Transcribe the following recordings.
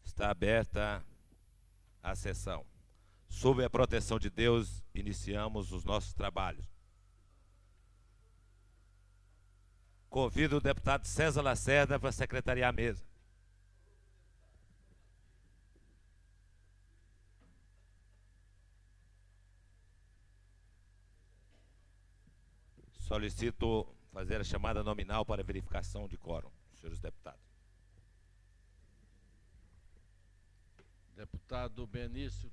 Está aberta a sessão. Sob a proteção de Deus, iniciamos os nossos trabalhos. Convido o deputado César Lacerda para secretariar a mesa. Solicito fazer a chamada nominal para verificação de quórum, senhores deputados. Deputado Benício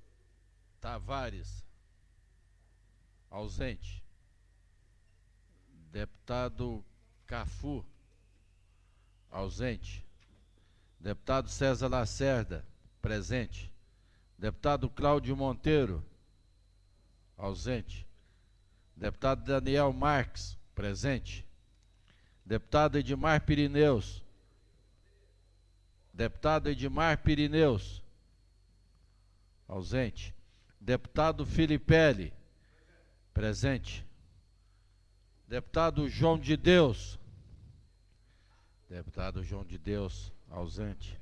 Tavares, ausente. Deputado Cafu, ausente. Deputado César Lacerda, presente. Deputado Cláudio Monteiro, ausente. Deputado Daniel Marques, presente. Deputado Edmar Pirineus. Deputado Edmar Pirineus, ausente. Deputado Filipelli, presente. Deputado João de Deus. Deputado João de Deus, ausente.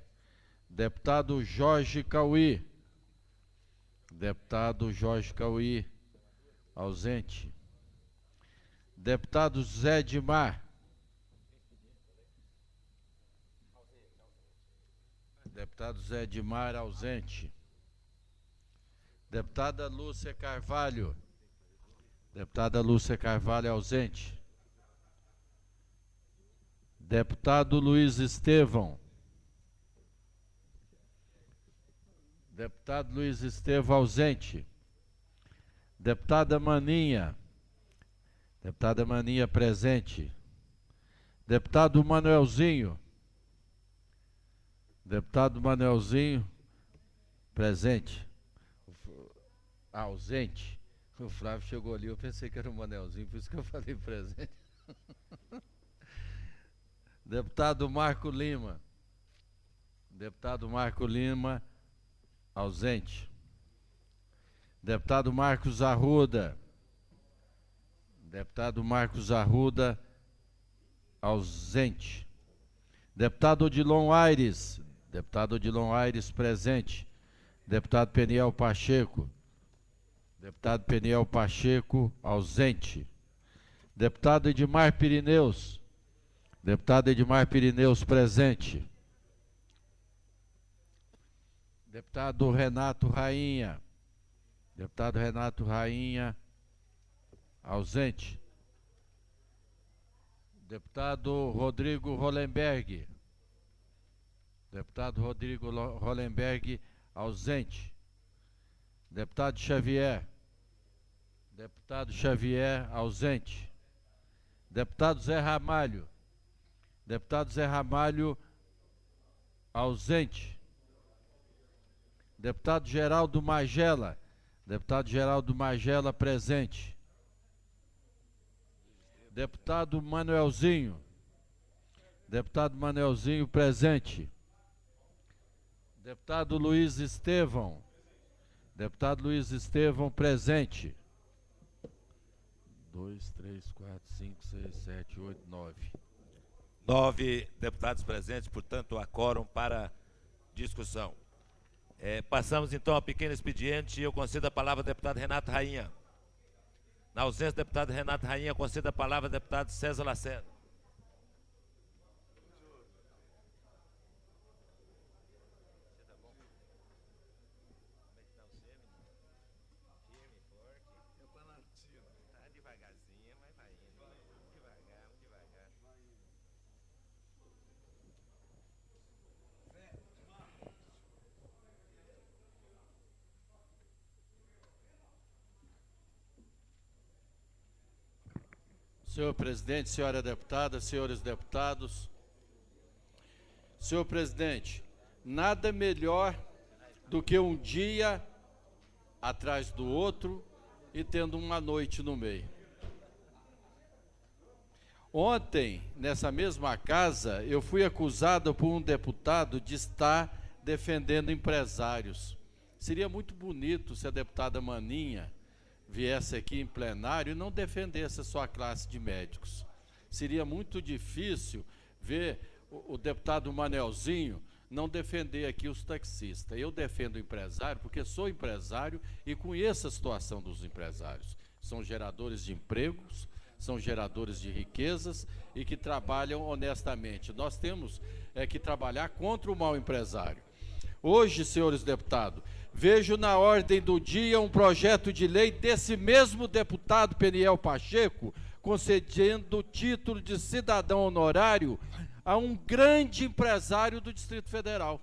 Deputado Jorge Cauí. Deputado Jorge Cauí, ausente. Deputado Zé Edmar. Deputado Zé Edmar, ausente. Deputada Lúcia Carvalho. Deputada Lúcia Carvalho, ausente. Deputado Luiz Estevão. Deputado Luiz Estevão, ausente. Deputada Maninha. Deputada Maninha, presente. Deputado Manuelzinho. Deputado Manuelzinho, presente. Ausente. O Flávio chegou ali, eu pensei que era o Manelzinho, por isso que eu falei presente. Deputado Marco Lima. Deputado Marco Lima, ausente. Deputado Marcos Arruda. Deputado Marcos Arruda, ausente. Deputado Odilon Aires. Deputado Odilon Aires, presente. Deputado Peniel Pacheco. Deputado Peniel Pacheco, ausente. Deputado Edmar Pirineus. Deputado Edmar Pirineus, presente. Deputado Renato Rainha. Deputado Renato Rainha, ausente. Deputado Rodrigo Hollenberg. Deputado Rodrigo Hollenberg, ausente. Deputado Xavier. Deputado Xavier, ausente. Deputado Zé Ramalho. Deputado Zé Ramalho, ausente. Deputado Geraldo Magela. Deputado Geraldo Magela, presente. Deputado Manuelzinho. Deputado Manuelzinho, presente. Deputado Luiz Estevão. Deputado Luiz Estevão, presente. 2, 3, 4, 5, 6, 7, 8, 9. 9 deputados presentes, portanto, há quórum para discussão. Passamos então ao pequeno expediente e eu concedo a palavra ao deputado Renato Rainha. Na ausência do deputado Renato Rainha, concedo a palavra ao deputado César Lacerda. Senhor presidente, senhora deputada, senhores deputados. Senhor presidente, nada melhor do que um dia atrás do outro e tendo uma noite no meio. Ontem, nessa mesma casa, eu fui acusado por um deputado de estar defendendo empresários. Seria muito bonito se a deputada Maninha viesse aqui em plenário e não defendesse a sua classe de médicos. Seria muito difícil ver o deputado Manelzinho não defender aqui os taxistas. Eu defendo o empresário porque sou empresário e conheço a situação dos empresários. São geradores de empregos, são geradores de riquezas e que trabalham honestamente. Nós temos que trabalhar contra o mau empresário. Hoje, senhores deputados, vejo na ordem do dia um projeto de lei desse mesmo deputado Peniel Pacheco, concedendo o título de cidadão honorário a um grande empresário do Distrito Federal.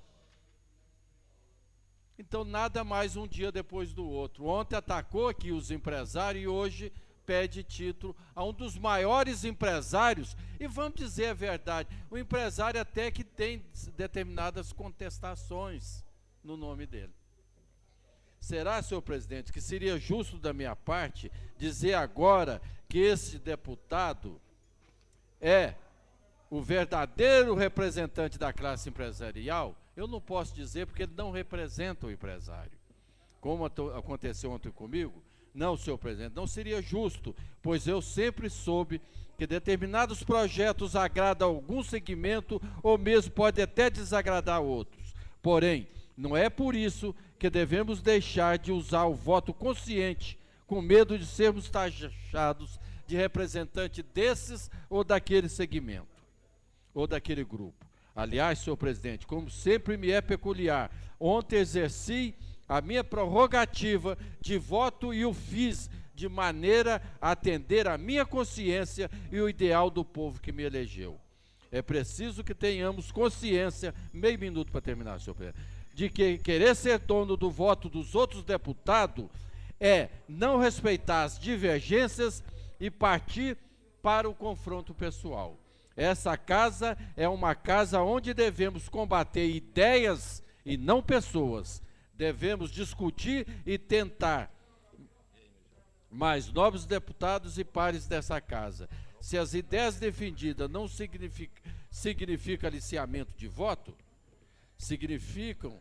Então, nada mais um dia depois do outro. Ontem atacou aqui os empresários e hoje pede título a um dos maiores empresários. E vamos dizer a verdade, o empresário até que tem determinadas contestações no nome dele. Será, senhor presidente, que seria justo da minha parte dizer agora que esse deputado é o verdadeiro representante da classe empresarial? Eu não posso dizer porque ele não representa o empresário. Como aconteceu ontem comigo, não, senhor presidente, não seria justo, pois eu sempre soube que determinados projetos agradam a algum segmento ou mesmo pode até desagradar outros. Porém, não é por isso que devemos deixar de usar o voto consciente, com medo de sermos taxados de representante desses ou daquele segmento, ou daquele grupo. Aliás, senhor presidente, como sempre me é peculiar, ontem exerci a minha prerrogativa de voto e o fiz de maneira a atender a minha consciência e o ideal do povo que me elegeu. É preciso que tenhamos consciência, meio minuto para terminar, senhor presidente, de que querer ser dono do voto dos outros deputados é não respeitar as divergências e partir para o confronto pessoal. Essa casa é uma casa onde devemos combater ideias e não pessoas. Devemos discutir e tentar mais novos deputados e pares dessa casa. Se as ideias defendidas não significam aliciamento de voto, significam,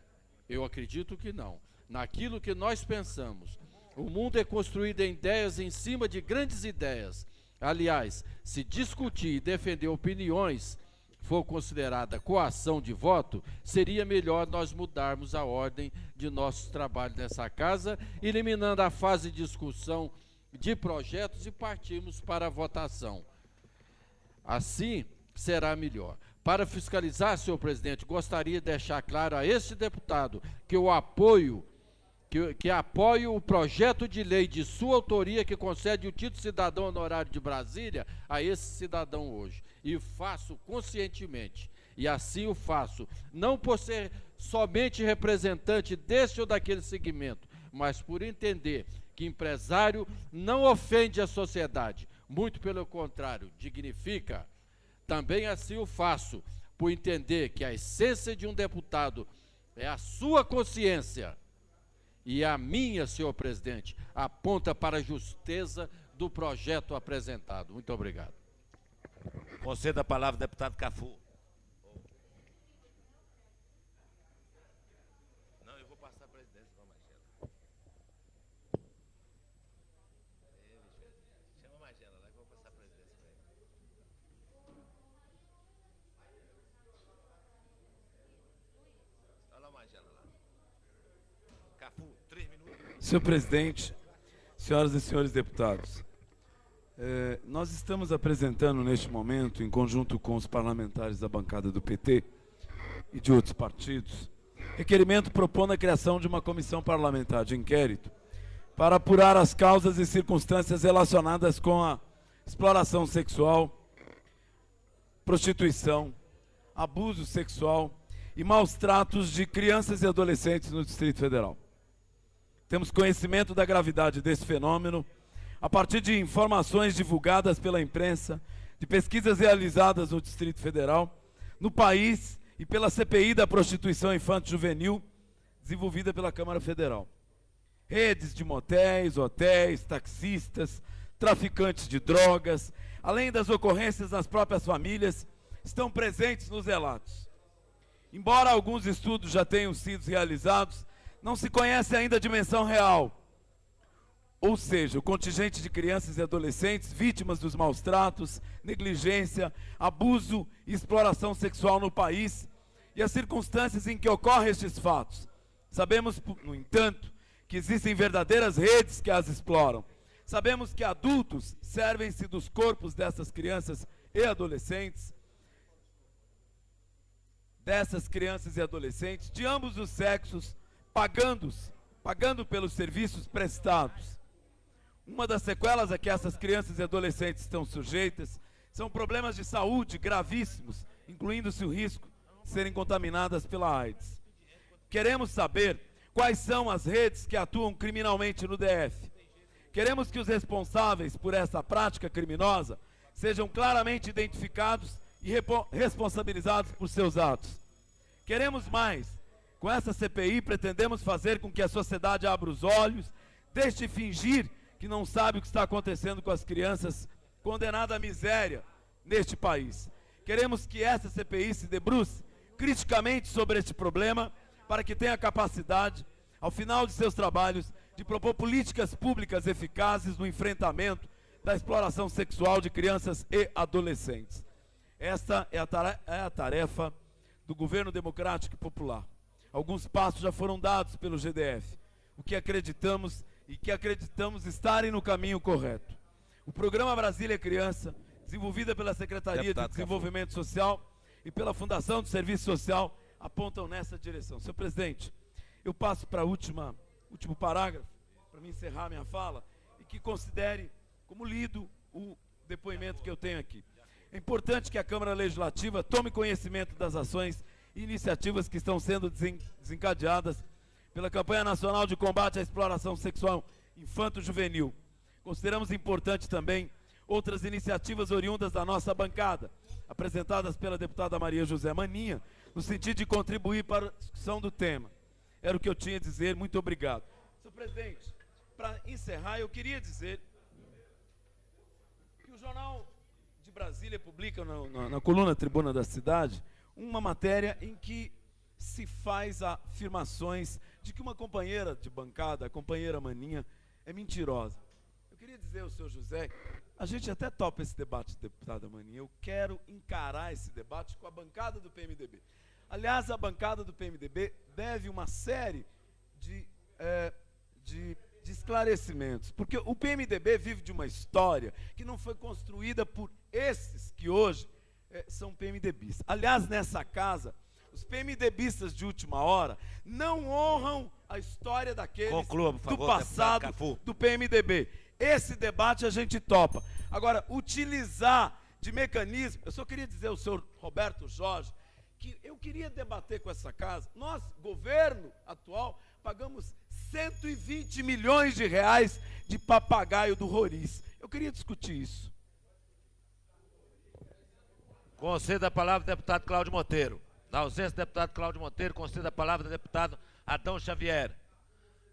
eu acredito que não, naquilo que nós pensamos. O mundo é construído em ideias em cima de grandes ideias. Aliás, se discutir e defender opiniões for considerada coação de voto, seria melhor nós mudarmos a ordem de nosso trabalho nessa casa, eliminando a fase de discussão de projetos e partirmos para a votação. Assim será melhor. Para fiscalizar, senhor presidente, gostaria de deixar claro a este deputado que eu apoio o projeto de lei de sua autoria que concede o título de cidadão honorário de Brasília a esse cidadão hoje. E faço conscientemente. E assim o faço, não por ser somente representante deste ou daquele segmento, mas por entender que empresário não ofende a sociedade, muito pelo contrário, dignifica. Também assim o faço, por entender que a essência de um deputado é a sua consciência. E a minha, senhor presidente, aponta para a justeza do projeto apresentado. Muito obrigado. Conceda a palavra ao deputado Cafu. Não, eu vou passar a presidência para a Magela. Chama a Magela lá que eu vou passar a presidência para ele. Olha lá a Magela lá. Cafu, 3 minutos. Senhor presidente, senhoras e senhores deputados, nós estamos apresentando neste momento, em conjunto com os parlamentares da bancada do PT e de outros partidos, requerimento propondo a criação de uma comissão parlamentar de inquérito para apurar as causas e circunstâncias relacionadas com a exploração sexual, prostituição, abuso sexual e maus tratos de crianças e adolescentes no Distrito Federal. Temos conhecimento da gravidade desse fenômeno a partir de informações divulgadas pela imprensa, de pesquisas realizadas no Distrito Federal, no país e pela CPI da prostituição infanto-juvenil, desenvolvida pela Câmara Federal. Redes de motéis, hotéis, taxistas, traficantes de drogas, além das ocorrências nas próprias famílias, estão presentes nos relatos. Embora alguns estudos já tenham sido realizados, não se conhece ainda a dimensão real, ou seja, o contingente de crianças e adolescentes vítimas dos maus tratos, negligência, abuso e exploração sexual no país e as circunstâncias em que ocorrem estes fatos. Sabemos, no entanto, que existem verdadeiras redes que as exploram. Sabemos que adultos servem-se dos corpos dessas crianças e adolescentes, de ambos os sexos, pagando pelos serviços prestados. Uma das sequelas a que essas crianças e adolescentes estão sujeitas são problemas de saúde gravíssimos, incluindo-se o risco de serem contaminadas pela AIDS. Queremos saber quais são as redes que atuam criminalmente no DF. Queremos que os responsáveis por essa prática criminosa sejam claramente identificados e responsabilizados por seus atos. Queremos mais. Com essa CPI pretendemos fazer com que a sociedade abra os olhos, deixe de fingir que não sabe o que está acontecendo com as crianças condenadas à miséria neste país. Queremos que essa CPI se debruce criticamente sobre este problema para que tenha capacidade, ao final de seus trabalhos, de propor políticas públicas eficazes no enfrentamento da exploração sexual de crianças e adolescentes. Esta é a tarefa do governo democrático e popular. Alguns passos já foram dados pelo GDF, o que acreditamos estarem no caminho correto. O programa Brasília Criança, desenvolvida pela Secretaria de Desenvolvimento Social e pela Fundação do Serviço Social, apontam nessa direção. Senhor presidente, eu passo para o último parágrafo, para me encerrar minha fala, e que considere como lido o depoimento que eu tenho aqui. É importante que a Câmara Legislativa tome conhecimento das ações e iniciativas que estão sendo desencadeadas pela Campanha Nacional de Combate à Exploração Sexual Infanto-Juvenil. Consideramos importante também outras iniciativas oriundas da nossa bancada, apresentadas pela deputada Maria José Maninha, no sentido de contribuir para a discussão do tema. Era o que eu tinha a dizer. Muito obrigado. Senhor presidente, para encerrar, eu queria dizer que o Jornal de Brasília publica na coluna Tribuna da Cidade uma matéria em que se faz afirmações de que uma companheira de bancada, a companheira Maninha, é mentirosa. Eu queria dizer ao senhor José, a gente até topa esse debate, deputada Maninha, eu quero encarar esse debate com a bancada do PMDB. Aliás, a bancada do PMDB deve uma série de esclarecimentos, porque o PMDB vive de uma história que não foi construída por esses que hoje são PMDBistas. Aliás, nessa casa, os PMDBistas de última hora não honram a história daqueles Conclua, por favor, do passado do PMDB. Esse debate a gente topa. Agora, utilizar de mecanismo, eu só queria dizer ao senhor Roberto Jorge, que eu queria debater com essa casa. Nós, governo atual, pagamos 120 milhões de reais de papagaio do Roriz. Eu queria discutir isso. Conceda a palavra ao deputado Cláudio Monteiro. Na ausência do deputado Cláudio Monteiro, conceda a palavra ao deputado Adão Xavier.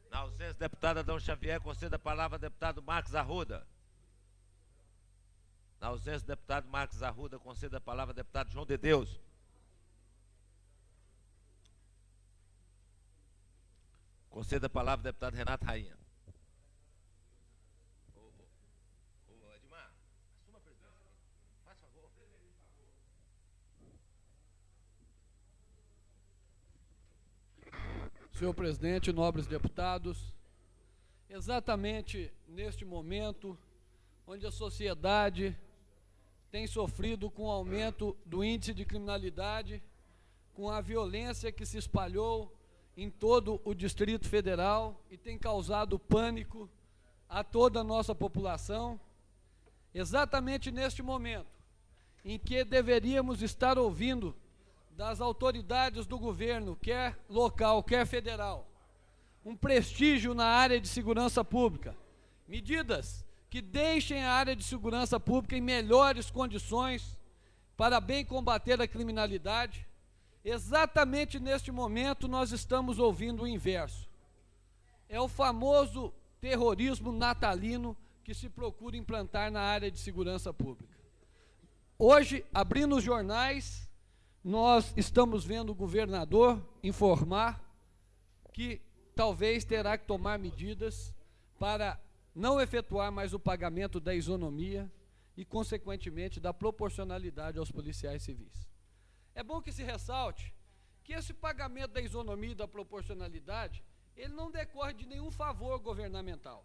Na ausência do deputado Adão Xavier, conceda a palavra ao deputado Marcos Arruda. Na ausência do deputado Marcos Arruda, conceda a palavra ao deputado João de Deus. Conceda a palavra ao deputado Renato Rainha. Edmar, assuma a presidência. Faz favor. Senhor presidente, nobres deputados, exatamente neste momento onde a sociedade tem sofrido com o aumento do índice de criminalidade, com a violência que se espalhou em todo o Distrito Federal e tem causado pânico a toda a nossa população, exatamente neste momento em que deveríamos estar ouvindo das autoridades do governo, quer local, quer federal, um prestígio na área de segurança pública, medidas que deixem a área de segurança pública em melhores condições para bem combater a criminalidade. Exatamente neste momento nós estamos ouvindo o inverso. É o famoso terrorismo natalino que se procura implantar na área de segurança pública. Hoje, abrindo os jornais, nós estamos vendo o governador informar que talvez terá que tomar medidas para não efetuar mais o pagamento da isonomia e, consequentemente, da proporcionalidade aos policiais civis. É bom que se ressalte que esse pagamento da isonomia e da proporcionalidade, ele não decorre de nenhum favor governamental.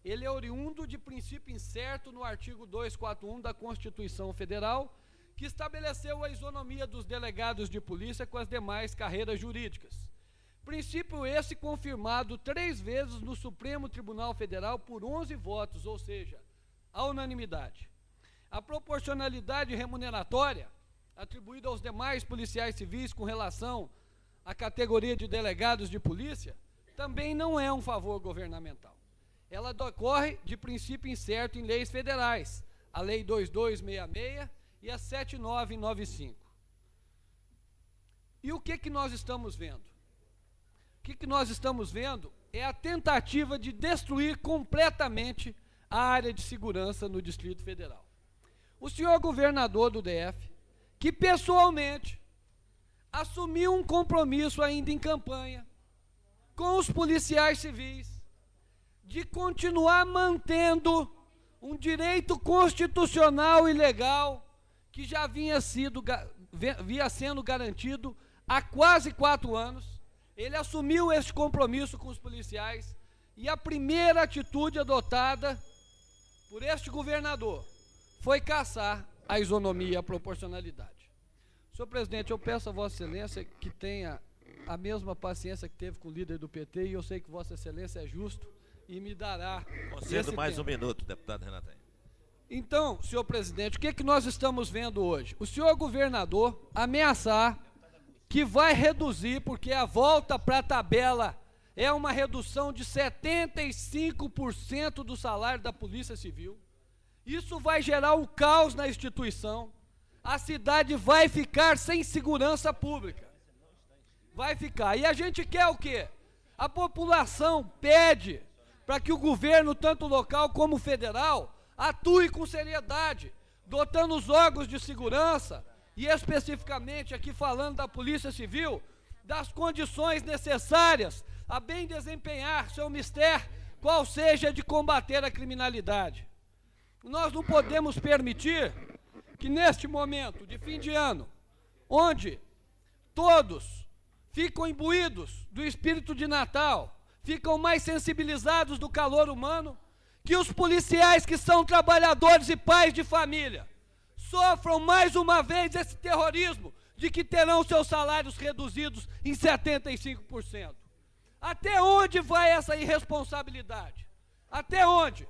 Ele é oriundo de princípio incerto no artigo 241 da Constituição Federal, que estabeleceu a isonomia dos delegados de polícia com as demais carreiras jurídicas. Princípio esse confirmado 3 vezes no Supremo Tribunal Federal por 11 votos, ou seja, a unanimidade. A proporcionalidade remuneratória atribuída aos demais policiais civis com relação à categoria de delegados de polícia também não é um favor governamental. Ela decorre de princípio incerto em leis federais, a Lei 2266 e a 7995. E o que nós estamos vendo? O que nós estamos vendo é a tentativa de destruir completamente a área de segurança no Distrito Federal. O senhor governador do DF, que pessoalmente assumiu um compromisso ainda em campanha com os policiais civis, de continuar mantendo um direito constitucional e legal que já vinha sendo garantido há quase 4 anos. Ele assumiu esse compromisso com os policiais e a primeira atitude adotada por este governador foi cassar a isonomia e a proporcionalidade. Senhor presidente, eu peço a Vossa Excelência que tenha a mesma paciência que teve com o líder do PT, e eu sei que Vossa Excelência é justo e me dará. Concedo mais um minuto, deputado Renato. Então, senhor presidente, o que nós estamos vendo hoje? O senhor governador ameaçar que vai reduzir, porque a volta para a tabela é uma redução de 75% do salário da Polícia Civil. Isso vai gerar um caos na instituição. A cidade vai ficar sem segurança pública. Vai ficar. E a gente quer o quê? A população pede para que o governo, tanto local como federal, atue com seriedade, dotando os órgãos de segurança, e especificamente aqui falando da Polícia Civil, das condições necessárias a bem desempenhar seu mistério, qual seja de combater a criminalidade. Nós não podemos permitir que neste momento de fim de ano, onde todos ficam imbuídos do espírito de Natal, ficam mais sensibilizados do calor humano, que os policiais que são trabalhadores e pais de família sofram mais uma vez esse terrorismo de que terão seus salários reduzidos em 75%. Até onde vai essa irresponsabilidade? Até onde?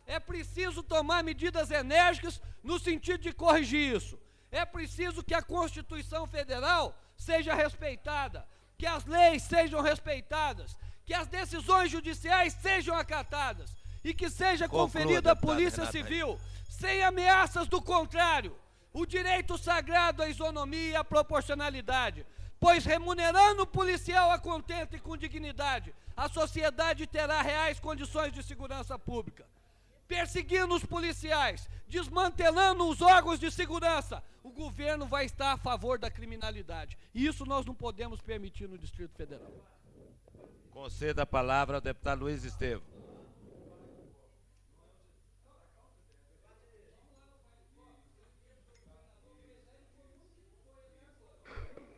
É preciso tomar medidas enérgicas no sentido de corrigir isso. É preciso que a Constituição Federal seja respeitada, que as leis sejam respeitadas, que as decisões judiciais sejam acatadas e que seja conferida à Polícia Civil, sem ameaças do contrário, o direito sagrado à isonomia e à proporcionalidade, pois remunerando o policial a contento e com dignidade, a sociedade terá reais condições de segurança pública. Perseguindo os policiais, desmantelando os órgãos de segurança, o governo vai estar a favor da criminalidade. E isso nós não podemos permitir no Distrito Federal. Conceda a palavra ao deputado Luiz Estevam.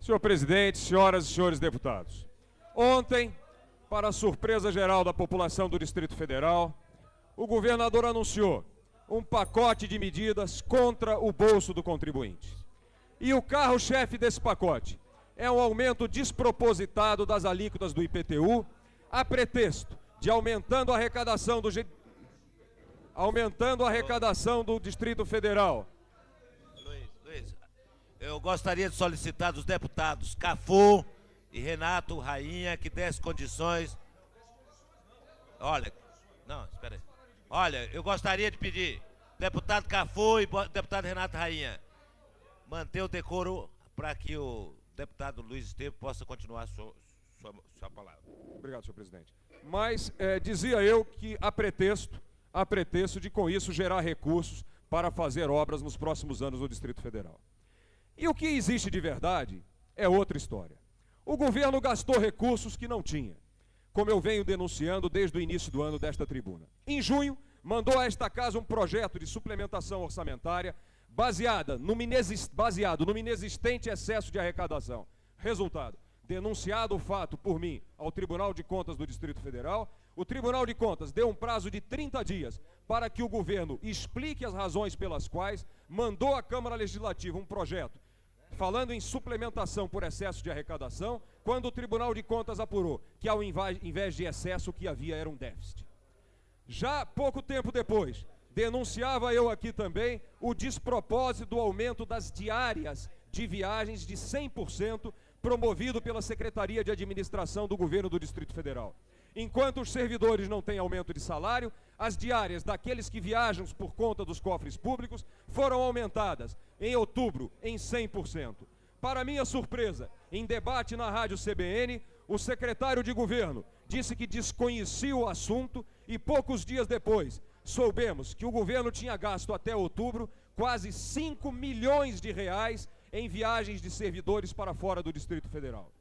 Senhor presidente, senhoras e senhores deputados, ontem, para a surpresa geral da população do Distrito Federal, o governador anunciou um pacote de medidas contra o bolso do contribuinte. E o carro-chefe desse pacote é um aumento despropositado das alíquotas do IPTU, a pretexto de aumentando a arrecadação do Distrito Federal. Luiz, eu gostaria de solicitar dos deputados Cafu e Renato Rainha que dessem condições. Olha, não, espera aí. Olha, eu gostaria de pedir, deputado Cafu e deputado Renato Rainha, manter o decoro para que o deputado Luiz Estevam possa continuar sua palavra. Obrigado, senhor presidente. Mas dizia eu que há pretexto de com isso gerar recursos para fazer obras nos próximos anos no Distrito Federal. E o que existe de verdade é outra história. O governo gastou recursos que não tinha. como eu venho denunciando desde o início do ano desta tribuna. Em junho, mandou a esta casa um projeto de suplementação orçamentária baseado num inexistente excesso de arrecadação. Resultado, denunciado o fato por mim ao Tribunal de Contas do Distrito Federal, o Tribunal de Contas deu um prazo de 30 dias para que o governo explique as razões pelas quais mandou à Câmara Legislativa um projeto falando em suplementação por excesso de arrecadação, quando o Tribunal de Contas apurou que ao invés de excesso o que havia era um déficit. Já pouco tempo depois, denunciava eu aqui também o despropósito do aumento das diárias de viagens de 100% promovido pela Secretaria de Administração do Governo do Distrito Federal. Enquanto os servidores não têm aumento de salário, as diárias daqueles que viajam por conta dos cofres públicos foram aumentadas, em outubro, em 100%. Para minha surpresa, em debate na Rádio CBN, o secretário de governo disse que desconhecia o assunto e poucos dias depois soubemos que o governo tinha gasto até outubro quase 5 milhões de reais em viagens de servidores para fora do Distrito Federal.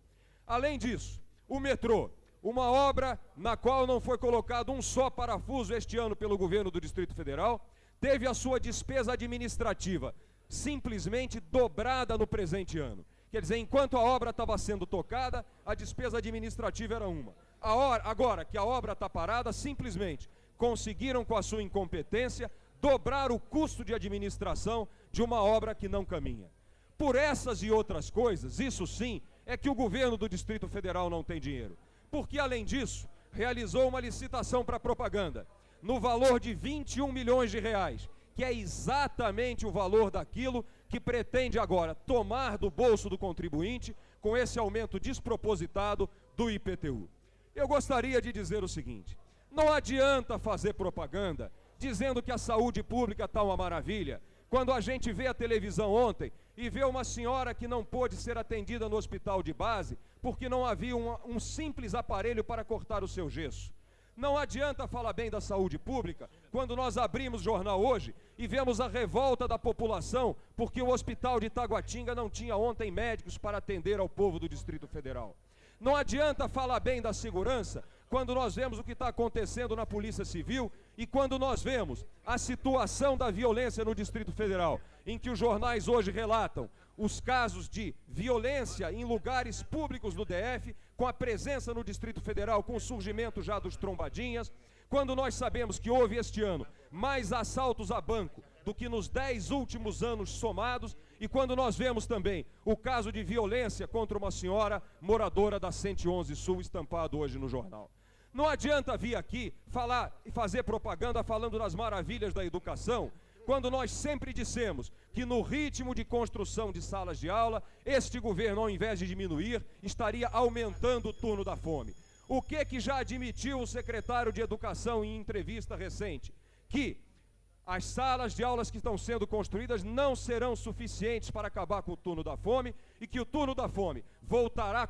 Além disso, o metrô, uma obra na qual não foi colocado um só parafuso este ano pelo governo do Distrito Federal, teve a sua despesa administrativa simplesmente dobrada no presente ano. Quer dizer, enquanto a obra estava sendo tocada, a despesa administrativa era uma. Agora que a obra está parada, simplesmente conseguiram, com a sua incompetência, dobrar o custo de administração de uma obra que não caminha. Por essas e outras coisas, isso sim, é que o governo do Distrito Federal não tem dinheiro. Porque, além disso, realizou uma licitação para propaganda, no valor de 21 milhões de reais, que é exatamente o valor daquilo que pretende agora tomar do bolso do contribuinte com esse aumento despropositado do IPTU. Eu gostaria de dizer o seguinte: não adianta fazer propaganda dizendo que a saúde pública está uma maravilha, quando a gente vê a televisão ontem e vê uma senhora que não pôde ser atendida no hospital de base porque não havia um simples aparelho para cortar o seu gesso. Não adianta falar bem da saúde pública quando nós abrimos o jornal hoje e vemos a revolta da população porque o hospital de Taguatinga não tinha ontem médicos para atender ao povo do Distrito Federal. Não adianta falar bem da segurança quando nós vemos o que está acontecendo na Polícia Civil e quando nós vemos a situação da violência no Distrito Federal, em que os jornais hoje relatam os casos de violência em lugares públicos do DF, com a presença no Distrito Federal, com o surgimento já dos trombadinhas, quando nós sabemos que houve este ano mais assaltos a banco do que nos 10 últimos anos somados, e quando nós vemos também o caso de violência contra uma senhora moradora da 111 Sul, estampado hoje no jornal. Não adianta vir aqui falar e fazer propaganda falando das maravilhas da educação, quando nós sempre dissemos que no ritmo de construção de salas de aula, este governo, ao invés de diminuir, estaria aumentando o turno da fome. O que já admitiu o secretário de Educação em entrevista recente? Que as salas de aulas que estão sendo construídas não serão suficientes para acabar com o turno da fome e que o turno da fome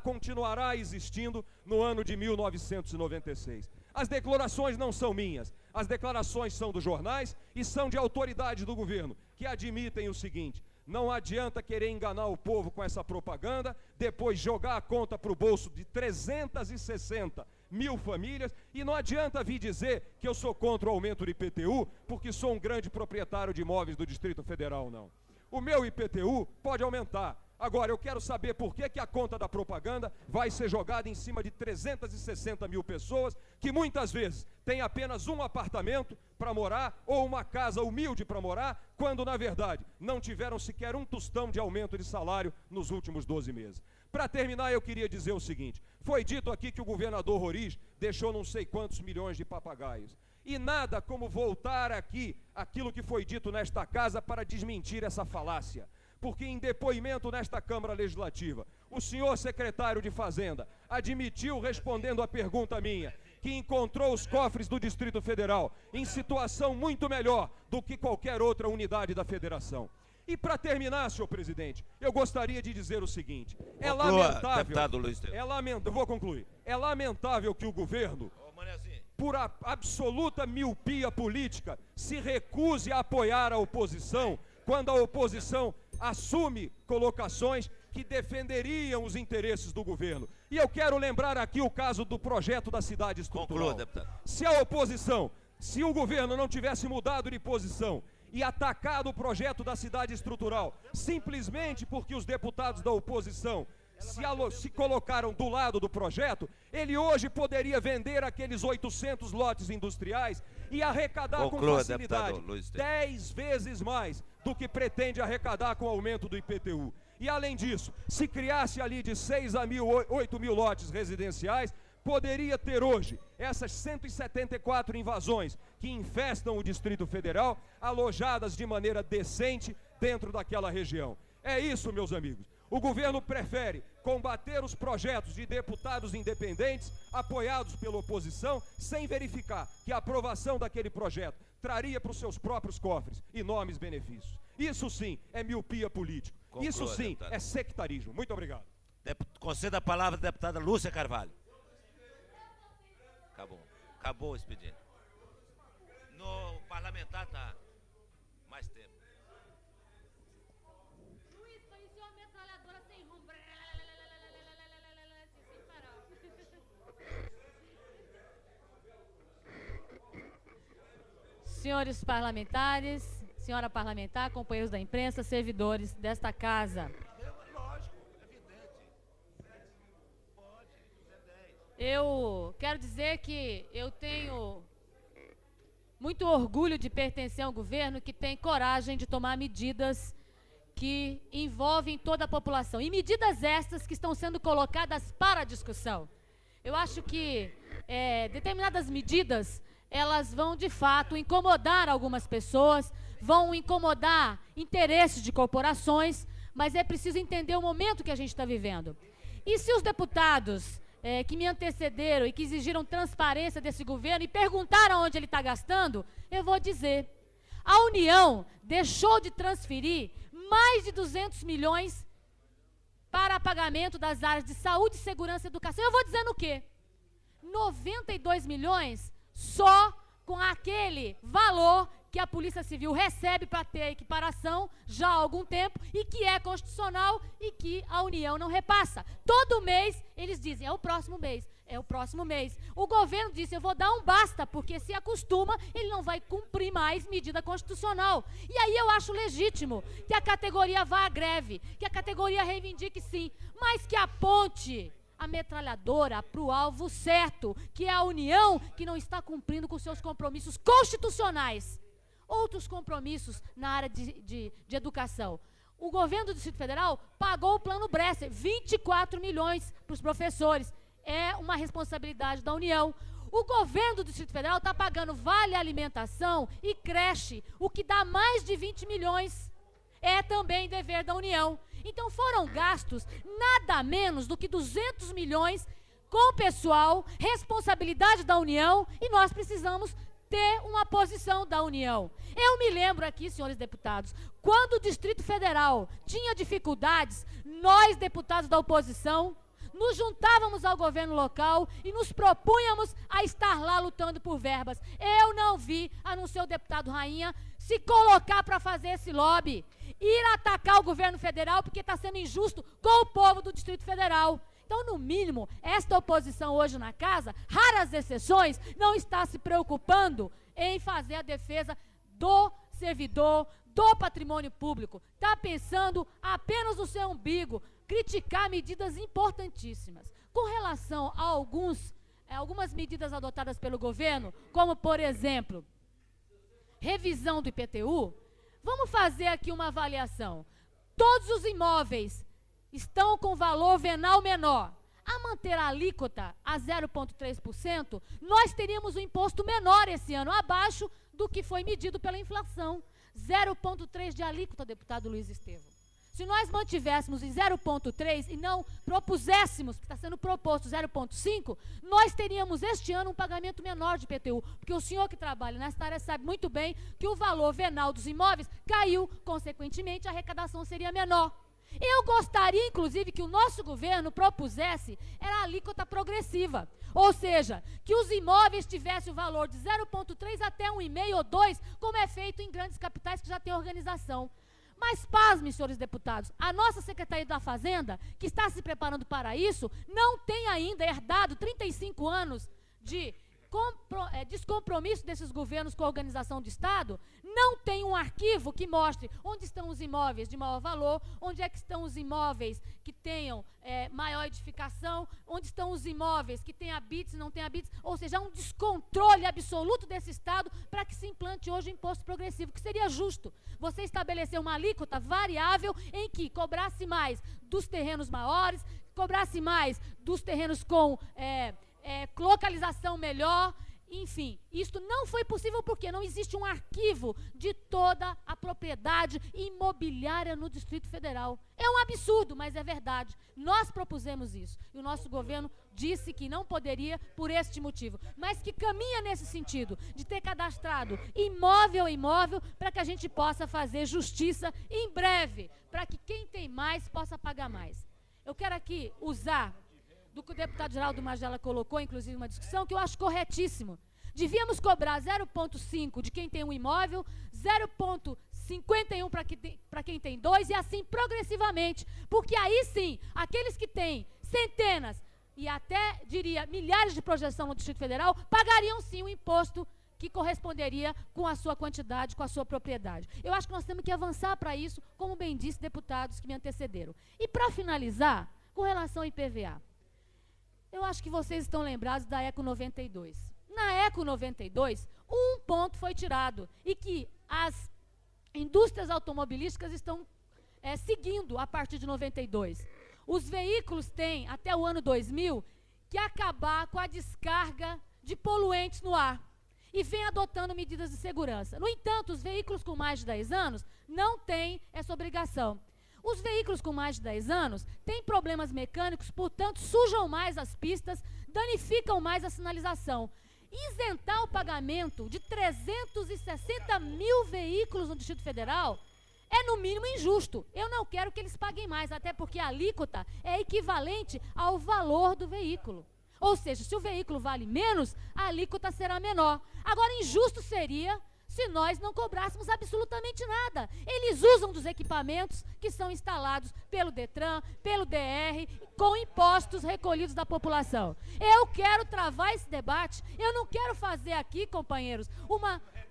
continuará existindo no ano de 1996. As declarações não são minhas, as declarações são dos jornais e são de autoridades do governo, que admitem o seguinte: não adianta querer enganar o povo com essa propaganda, depois jogar a conta para o bolso de 360 mil famílias, e não adianta vir dizer que eu sou contra o aumento do IPTU, porque sou um grande proprietário de imóveis do Distrito Federal, não. O meu IPTU pode aumentar. Agora, eu quero saber por que a conta da propaganda vai ser jogada em cima de 360 mil pessoas, que muitas vezes têm apenas um apartamento para morar, ou uma casa humilde para morar, quando, na verdade, não tiveram sequer um tostão de aumento de salário nos últimos 12 meses. Para terminar, eu queria dizer o seguinte: foi dito aqui que o governador Roriz deixou não sei quantos milhões de papagaios. E nada como voltar aqui aquilo que foi dito nesta casa para desmentir essa falácia. Porque em depoimento nesta Câmara Legislativa, o senhor secretário de Fazenda admitiu, respondendo à pergunta minha, que encontrou os cofres do Distrito Federal em situação muito melhor do que qualquer outra unidade da Federação. E para terminar, senhor presidente, eu gostaria de dizer o seguinte: é lamentável, deputado Luiz Deus. eu vou concluir. É lamentável que o governo, por absoluta miopia política, se recuse a apoiar a oposição, quando a oposição assume colocações que defenderiam os interesses do governo. E eu quero lembrar aqui o caso do projeto da cidade estrutural. Conclua, deputado. Se a oposição, se o governo não tivesse mudado de posição e atacado o projeto da cidade estrutural, simplesmente porque os deputados da oposição se colocaram do lado do projeto, ele hoje poderia vender aqueles 800 lotes industriais e arrecadar com facilidade 10 vezes mais do que pretende arrecadar com o aumento do IPTU. E além disso, se criasse ali de 6 a 8 mil lotes residenciais, poderia ter hoje essas 174 invasões que infestam o Distrito Federal, alojadas de maneira decente dentro daquela região. É isso, meus amigos. O governo prefere combater os projetos de deputados independentes apoiados pela oposição sem verificar que a aprovação daquele projeto traria para os seus próprios cofres enormes benefícios. Isso sim é miopia política. Conclua, isso sim deputado. é sectarismo. Muito obrigado. Conceda a palavra à deputada Lúcia Carvalho. Acabou o expediente. No parlamentar está mais tempo. Luiz, conheci uma metralhadora sem rumo. Sem parar. Senhores parlamentares, senhora parlamentar, companheiros da imprensa, servidores desta casa. Eu quero dizer que eu tenho muito orgulho de pertencer a um governo que tem coragem de tomar medidas que envolvem toda a população. E medidas estas que estão sendo colocadas para discussão. Eu acho que determinadas medidas, elas vão de fato incomodar algumas pessoas, vão incomodar interesses de corporações, mas é preciso entender o momento que a gente está vivendo. E se os deputados que me antecederam e que exigiram transparência desse governo e perguntaram onde ele está gastando, eu vou dizer. A União deixou de transferir mais de 200 milhões para pagamento das áreas de saúde, segurança e educação. Eu vou dizer no quê? 92 milhões só com aquele valor que a Polícia Civil recebe para ter a equiparação já há algum tempo e que é constitucional e que a União não repassa. Todo mês eles dizem, é o próximo mês, é o próximo mês. O governo disse, eu vou dar um basta, porque se acostuma, ele não vai cumprir mais medida constitucional. E aí eu acho legítimo que a categoria vá à greve, que a categoria reivindique sim, mas que aponte a metralhadora para o alvo certo, que é a União que não está cumprindo com seus compromissos constitucionais. Outros compromissos na área de educação. O governo do Distrito Federal pagou o plano Bresser, 24 milhões para os professores. É uma responsabilidade da União. O governo do Distrito Federal está pagando vale alimentação e creche, o que dá mais de 20 milhões. É também dever da União. Então foram gastos nada menos do que 200 milhões com o pessoal, responsabilidade da União, e nós precisamos ter uma posição da União. Eu me lembro aqui, senhores deputados, quando o Distrito Federal tinha dificuldades, nós, deputados da oposição, nos juntávamos ao governo local e nos propunhamos a estar lá lutando por verbas. Eu não vi, a não ser o deputado Rainha, se colocar para fazer esse lobby, ir atacar o governo federal porque está sendo injusto com o povo do Distrito Federal. Então, no mínimo, esta oposição hoje na casa, raras exceções, não está se preocupando em fazer a defesa do servidor, do patrimônio público. Está pensando apenas no seu umbigo, criticar medidas importantíssimas. Com relação a algumas medidas adotadas pelo governo, como, por exemplo, revisão do IPTU, vamos fazer aqui uma avaliação. Todos os imóveis estão com valor venal menor. A manter a alíquota a 0,3%, nós teríamos um imposto menor esse ano, abaixo do que foi medido pela inflação. 0,3% de alíquota, deputado Luiz Estevão. Se nós mantivéssemos em 0,3% e não propuséssemos, que está sendo proposto 0,5%, nós teríamos este ano um pagamento menor de IPTU, porque o senhor que trabalha nessa área sabe muito bem que o valor venal dos imóveis caiu, consequentemente a arrecadação seria menor. Eu gostaria, inclusive, que o nosso governo propusesse a alíquota progressiva, ou seja, que os imóveis tivessem o valor de 0,3 até 1,5 ou 2, como é feito em grandes capitais que já têm organização. Mas pasmem, senhores deputados, a nossa Secretaria da Fazenda, que está se preparando para isso, não tem ainda herdado 35 anos de descompromisso desses governos com a organização do Estado, não tem um arquivo que mostre onde estão os imóveis de maior valor, onde é que estão os imóveis que tenham maior edificação, onde estão os imóveis que têm habites e não têm habites, ou seja, há um descontrole absoluto desse Estado para que se implante hoje o imposto progressivo, que seria justo. Você estabelecer uma alíquota variável em que cobrasse mais dos terrenos maiores, cobrasse mais dos terrenos com localização melhor, enfim, isto não foi possível porque não existe um arquivo de toda a propriedade imobiliária no Distrito Federal. É um absurdo, mas é verdade. Nós propusemos isso e o nosso governo disse que não poderia por este motivo, mas que caminha nesse sentido, de ter cadastrado imóvel a imóvel para que a gente possa fazer justiça em breve, para que quem tem mais possa pagar mais. Eu quero aqui usar do que o deputado Geraldo Magela colocou, inclusive, uma discussão que eu acho corretíssimo. Devíamos cobrar 0,5 de quem tem um imóvel, 0,51 para quem tem dois, e assim progressivamente. Porque aí sim, aqueles que têm centenas e até, diria, milhares de projeção no Distrito Federal, pagariam sim o imposto que corresponderia com a sua quantidade, com a sua propriedade. Eu acho que nós temos que avançar para isso, como bem disse deputados que me antecederam. E para finalizar, com relação ao IPVA, eu acho que vocês estão lembrados da ECO 92. Na ECO 92, um ponto foi tirado e que as indústrias automobilísticas estão seguindo a partir de 92. Os veículos têm, até o ano 2000, que acabar com a descarga de poluentes no ar e vem adotando medidas de segurança. No entanto, os veículos com mais de 10 anos não têm essa obrigação. Os veículos com mais de 10 anos têm problemas mecânicos, portanto, sujam mais as pistas, danificam mais a sinalização. Isentar o pagamento de 360 mil veículos no Distrito Federal é, no mínimo, injusto. Eu não quero que eles paguem mais, até porque a alíquota é equivalente ao valor do veículo. Ou seja, se o veículo vale menos, a alíquota será menor. Agora, injusto seria se nós não cobrássemos absolutamente nada. Eles usam dos equipamentos que são instalados pelo DETRAN, pelo DR, com impostos recolhidos da população. Eu quero travar esse debate, eu não quero fazer aqui, companheiros,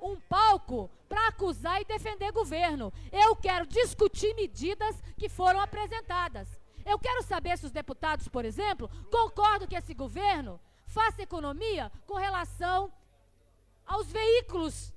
um palco para acusar e defender governo. Eu quero discutir medidas que foram apresentadas. Eu quero saber se os deputados, por exemplo, concordam que esse governo faça economia com relação aos veículos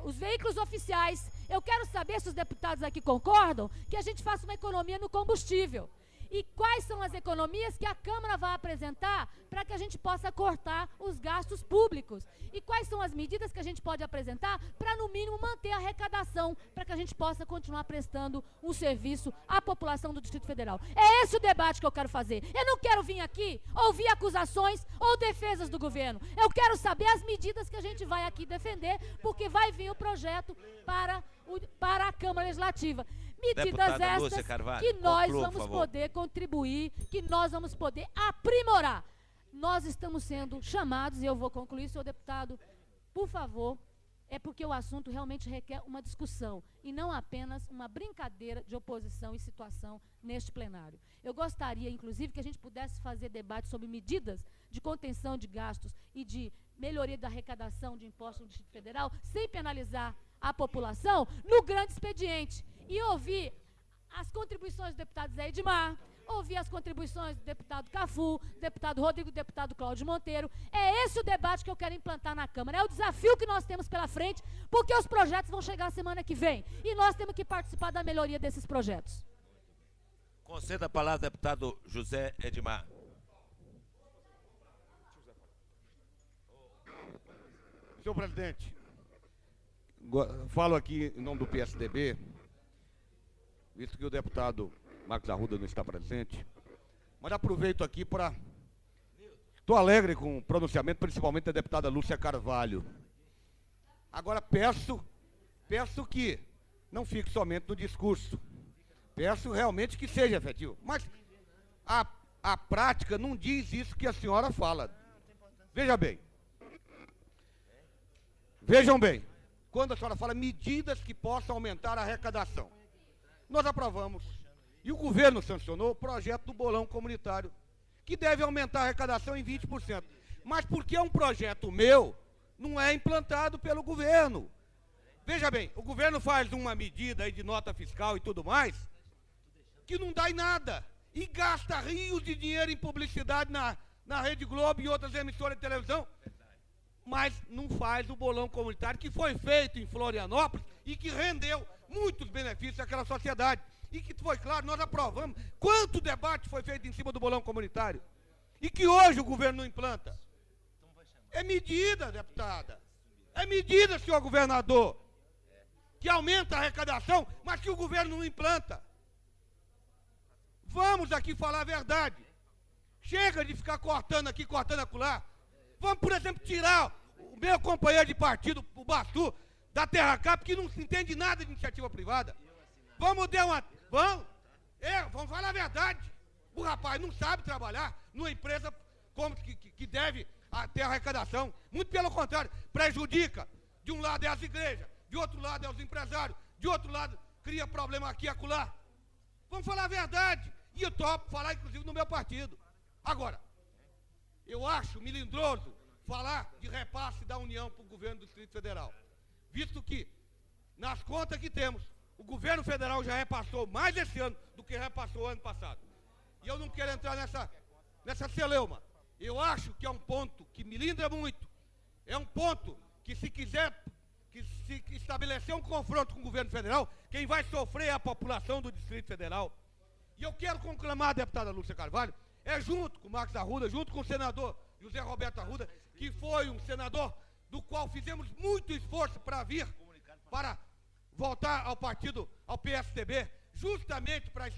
os veículos oficiais. Eu quero saber se os deputados aqui concordam que a gente faça uma economia no combustível. E quais são as economias que a Câmara vai apresentar para que a gente possa cortar os gastos públicos? E quais são as medidas que a gente pode apresentar para, no mínimo, manter a arrecadação, para que a gente possa continuar prestando um serviço à população do Distrito Federal? É esse o debate que eu quero fazer. Eu não quero vir aqui ouvir acusações ou defesas do governo. Eu quero saber as medidas que a gente vai aqui defender, porque vai vir o projeto para a Câmara Legislativa. Medidas essas que nós vamos poder contribuir, que nós vamos poder aprimorar. Nós estamos sendo chamados, e eu vou concluir, senhor deputado, por favor, é porque o assunto realmente requer uma discussão e não apenas uma brincadeira de oposição e situação neste plenário. Eu gostaria, inclusive, que a gente pudesse fazer debate sobre medidas de contenção de gastos e de melhoria da arrecadação de impostos no Distrito Federal, sem penalizar a população, no grande expediente. E ouvir as contribuições do deputado Zé Edmar, ouvir as contribuições do deputado Cafu, do deputado Rodrigo, do deputado Cláudio Monteiro. É esse o debate que eu quero implantar na Câmara. É o desafio que nós temos pela frente, porque os projetos vão chegar semana que vem. E nós temos que participar da melhoria desses projetos. Conceda a palavra ao deputado José Edmar. Senhor presidente, falo aqui em nome do PSDB, visto que o deputado Marcos Arruda não está presente, mas aproveito aqui para... Estou alegre com o pronunciamento, principalmente da deputada Lúcia Carvalho. Agora peço que não fique somente no discurso, peço realmente que seja efetivo, mas a prática não diz isso que a senhora fala. Vejam bem, quando a senhora fala medidas que possam aumentar a arrecadação. Nós aprovamos, e o governo sancionou o projeto do bolão comunitário, que deve aumentar a arrecadação em 20%. Mas porque é um projeto meu, não é implantado pelo governo. Veja bem, o governo faz uma medida aí de nota fiscal e tudo mais, que não dá em nada. E gasta rios de dinheiro em publicidade na Rede Globo e outras emissoras de televisão, mas não faz o bolão comunitário que foi feito em Florianópolis e que rendeu muitos benefícios àquela sociedade. E que foi claro, nós aprovamos. Quanto debate foi feito em cima do bolão comunitário? E que hoje o governo não implanta. É medida, deputada. É medida, senhor governador, que aumenta a arrecadação, mas que o governo não implanta. Vamos aqui falar a verdade. Chega de ficar cortando aqui, cortando acolá. Vamos, por exemplo, tirar o meu companheiro de partido, o Bastu, da Terra Cap, que não se entende nada de iniciativa privada. Vamos dar uma... Vamos falar a verdade. O rapaz não sabe trabalhar numa empresa como que deve ter arrecadação. Muito pelo contrário, prejudica. De um lado é as igrejas, de outro lado é os empresários, de outro lado cria problema aqui e acolá. Vamos falar a verdade. E eu topo falar, inclusive, no meu partido. Agora, eu acho melindroso falar de repasse da União para o governo do Distrito Federal. Visto que, nas contas que temos, o governo federal já repassou mais esse ano do que repassou ano passado. E eu não quero entrar nessa celeuma. Eu acho que é um ponto que melindra muito. É um ponto que, se quiser se estabelecer um confronto com o governo federal, quem vai sofrer é a população do Distrito Federal. E eu quero conclamar a deputada Lúcia Carvalho, junto com o Marcos Arruda, junto com o senador José Roberto Arruda, que foi um senador do qual fizemos muito esforço para voltar ao partido, ao PSDB, justamente para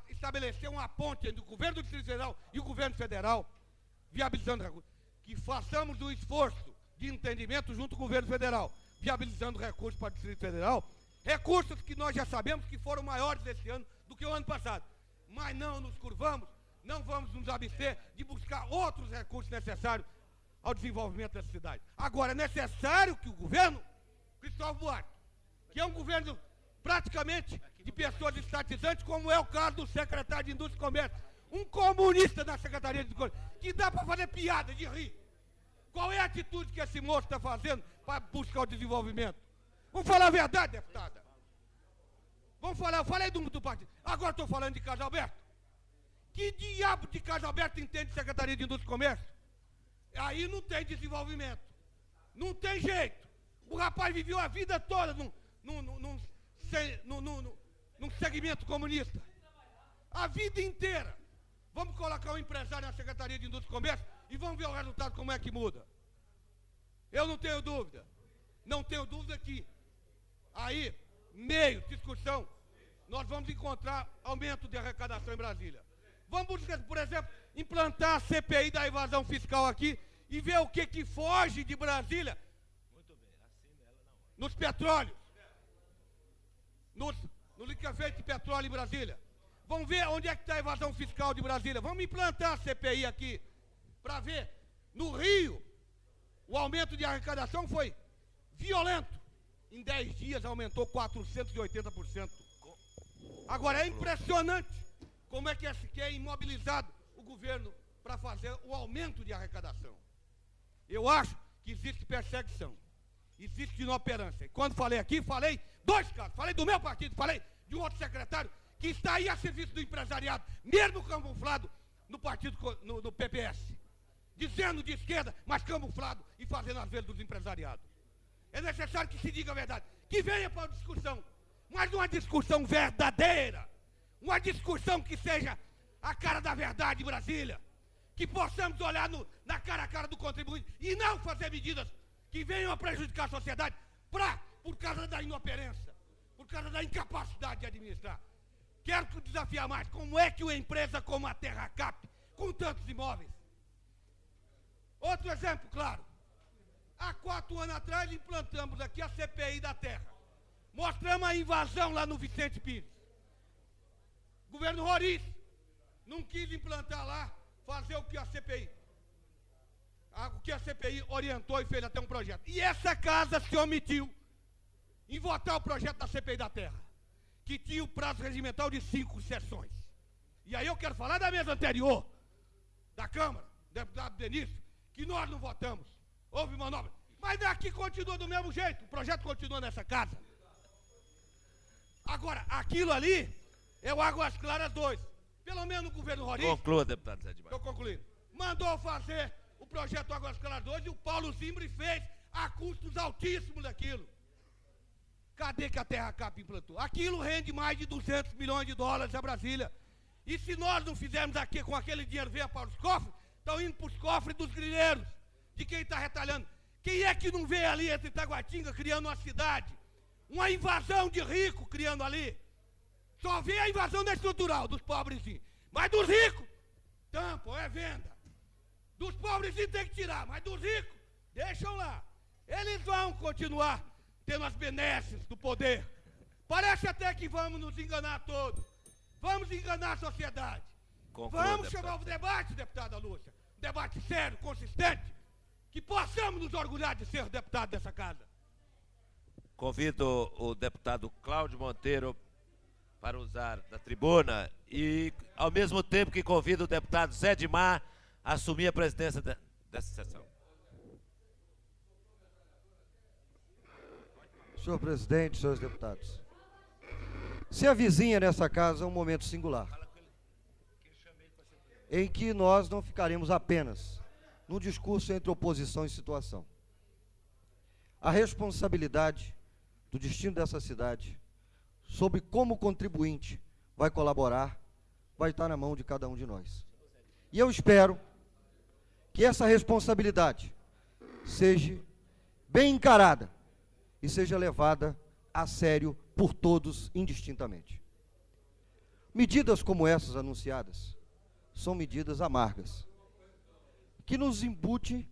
estabelecer uma ponte entre o governo do Distrito Federal e o governo federal, viabilizando recursos. Que façamos um esforço de entendimento junto com o governo federal, viabilizando recursos para o Distrito Federal, recursos que nós já sabemos que foram maiores esse ano do que o ano passado. Mas não nos curvamos, não vamos nos abster de buscar outros recursos necessários ao desenvolvimento dessa cidade. Agora, é necessário que o governo, Cristóvão Buarque, que é um governo praticamente de pessoas estatizantes, como é o caso do secretário de Indústria e Comércio, um comunista da Secretaria de Comércio, que dá para fazer piada, de rir. Qual é a atitude que esse moço está fazendo para buscar o desenvolvimento? Vamos falar a verdade, deputada. Vamos falar, eu falei do partido. Agora estou falando de Carlos Alberto. Que diabo de Carlos Alberto entende Secretaria de Indústria e Comércio? Aí não tem desenvolvimento. Não tem jeito. O rapaz viveu a vida toda num segmento comunista. A vida inteira. Vamos colocar um empresário na Secretaria de Indústria e Comércio e vamos ver o resultado, como é que muda. Eu não tenho dúvida. Não tenho dúvida que aí, meio discussão, nós vamos encontrar aumento de arrecadação em Brasília. Vamos, por exemplo, implantar a CPI da evasão fiscal aqui e ver o que foge de Brasília nos petróleos, no liquefeito de petróleo em Brasília. Vamos ver onde é que está a evasão fiscal de Brasília. Vamos implantar a CPI aqui para ver. No Rio, o aumento de arrecadação foi violento. Em 10 dias aumentou 480%. Agora, é impressionante como é que é imobilizado o governo para fazer o aumento de arrecadação. Eu acho que existe perseguição, existe inoperância. E quando falei aqui, falei dois casos. Falei do meu partido, falei de um outro secretário que está aí a serviço do empresariado, mesmo camuflado no partido, no PPS. Dizendo de esquerda, mas camuflado e fazendo as vezes dos empresariados. É necessário que se diga a verdade, que venha para a discussão, mas uma discussão verdadeira, uma discussão que seja a cara da verdade em Brasília, que possamos olhar na cara a cara do contribuinte e não fazer medidas que venham a prejudicar a sociedade por causa da inoperância, por causa da incapacidade de administrar. Quero desafiar mais, como é que uma empresa como a Terra Cap, com tantos imóveis? Outro exemplo, claro. Há 4 anos atrás implantamos aqui a CPI da Terra. Mostramos a invasão lá no Vicente Pires. Governo Roriz não quis implantar lá, fazer o que a CPI. O que a CPI orientou e fez até um projeto. E essa casa se omitiu em votar o projeto da CPI da Terra, que tinha o prazo regimental de 5 sessões. E aí eu quero falar da mesa anterior, da Câmara, deputado Benício, que nós não votamos. Houve manobra. Mas aqui continua do mesmo jeito, o projeto continua nessa casa. Agora, aquilo ali é o Águas Claras 2. Pelo menos o governo Roriz... Conclua, deputado Zé Edmar. Estou concluindo. Mandou fazer o projeto Águas Claras 2 e o Paulo Zimbre fez a custos altíssimos daquilo. Cadê que a Terra Cap implantou? Aquilo rende mais de 200 milhões de dólares a Brasília. E se nós não fizermos aqui com aquele dinheiro venha para os cofres, estão indo para os cofres dos grileiros, de quem está retalhando. Quem é que não vê ali entre Taguatinga criando uma cidade? Uma invasão de rico criando ali. Só vê a invasão da estrutural, dos pobrezinhos. Mas dos ricos, tampam, é venda. Dos pobrezinhos tem que tirar, mas dos ricos, deixam lá. Eles vão continuar tendo as benesses do poder. Parece até que vamos nos enganar todos. Vamos enganar a sociedade. Conclua, vamos deputado. chamar o debate, deputada Lúcia. Um debate sério, consistente, que possamos nos orgulhar de ser deputado dessa casa. Convido o deputado Cláudio Monteiro para usar da tribuna e, ao mesmo tempo que convido o deputado Zé Edmar a assumir a presidência dessa sessão. Senhor presidente, senhores deputados, se avizinha nessa casa um momento singular, em que nós não ficaremos apenas no discurso entre oposição e situação. A responsabilidade do destino dessa cidade, sobre como o contribuinte vai colaborar, vai estar na mão de cada um de nós. E eu espero que essa responsabilidade seja bem encarada e seja levada a sério por todos indistintamente. Medidas como essas anunciadas são medidas amargas, que nos embute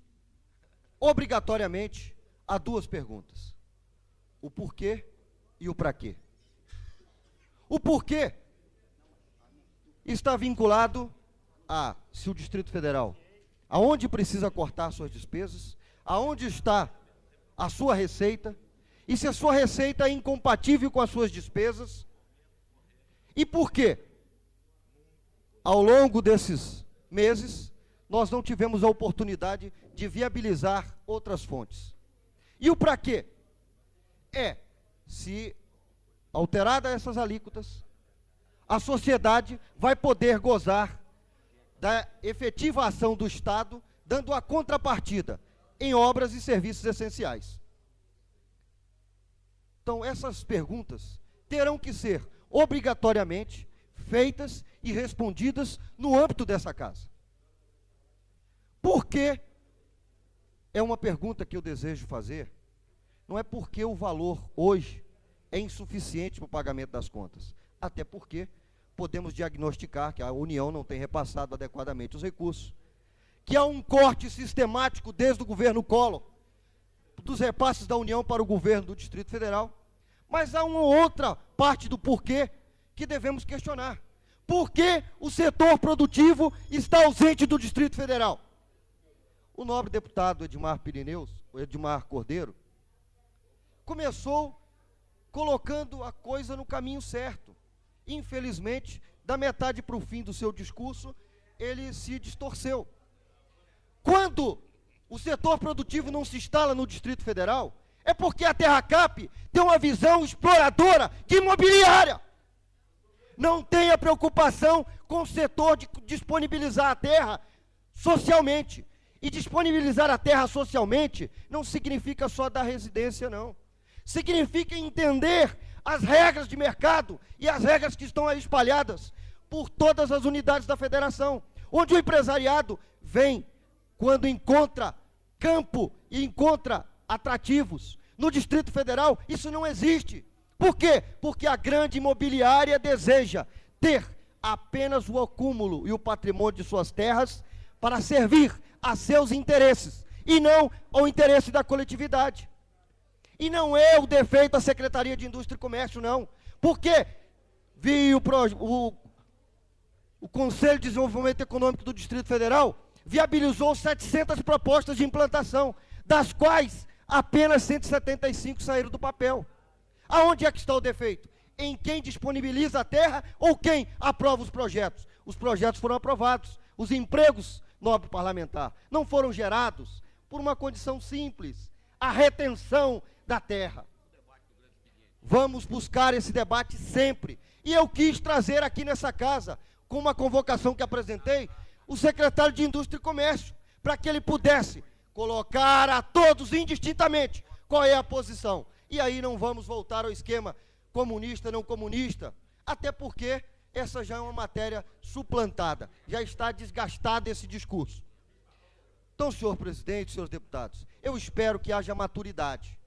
obrigatoriamente a duas perguntas: o porquê e o para quê. O porquê está vinculado a se o Distrito Federal, aonde precisa cortar suas despesas, aonde está a sua receita, e se a sua receita é incompatível com as suas despesas, e por quê? Ao longo desses meses, nós não tivemos a oportunidade de viabilizar outras fontes. E o para quê? Se alteradas essas alíquotas, a sociedade vai poder gozar da efetiva ação do Estado, dando a contrapartida em obras e serviços essenciais. Então, essas perguntas terão que ser obrigatoriamente feitas e respondidas no âmbito dessa casa. Por que? É uma pergunta que eu desejo fazer. Não é porque o valor hoje é insuficiente para o pagamento das contas, até porque podemos diagnosticar que a União não tem repassado adequadamente os recursos, que há um corte sistemático desde o governo Collor, dos repasses da União para o governo do Distrito Federal, mas há uma outra parte do porquê que devemos questionar. Por que o setor produtivo está ausente do Distrito Federal? O nobre deputado Edmar Cordeiro, começou colocando a coisa no caminho certo. Infelizmente, da metade para o fim do seu discurso, ele se distorceu. Quando o setor produtivo não se instala no Distrito Federal, é porque a Terra Cap tem uma visão exploradora de imobiliária. Não tem a preocupação com o setor de disponibilizar a terra socialmente. E disponibilizar a terra socialmente não significa só dar residência, não. Significa entender as regras de mercado e as regras que estão aí espalhadas por todas as unidades da federação, onde o empresariado vem quando encontra campo e encontra atrativos. No Distrito Federal, isso não existe. Por quê? Porque a grande imobiliária deseja ter apenas o acúmulo e o patrimônio de suas terras para servir a seus interesses, e não ao interesse da coletividade. E não é o defeito da Secretaria de Indústria e Comércio, não. Porque o Conselho de Desenvolvimento Econômico do Distrito Federal viabilizou 700 propostas de implantação, das quais apenas 175 saíram do papel. Aonde é que está o defeito? Em quem disponibiliza a terra ou quem aprova os projetos? Os projetos foram aprovados. Os empregos, nobre parlamentar, não foram gerados por uma condição simples: a retenção da terra. Vamos buscar esse debate sempre. E eu quis trazer aqui nessa casa, com uma convocação que apresentei, o secretário de Indústria e Comércio, para que ele pudesse colocar a todos indistintamente qual é a posição. E aí não vamos voltar ao esquema comunista, não comunista, até porque essa já é uma matéria suplantada, já está desgastado esse discurso. Então, senhor presidente, senhores deputados, eu espero que haja maturidade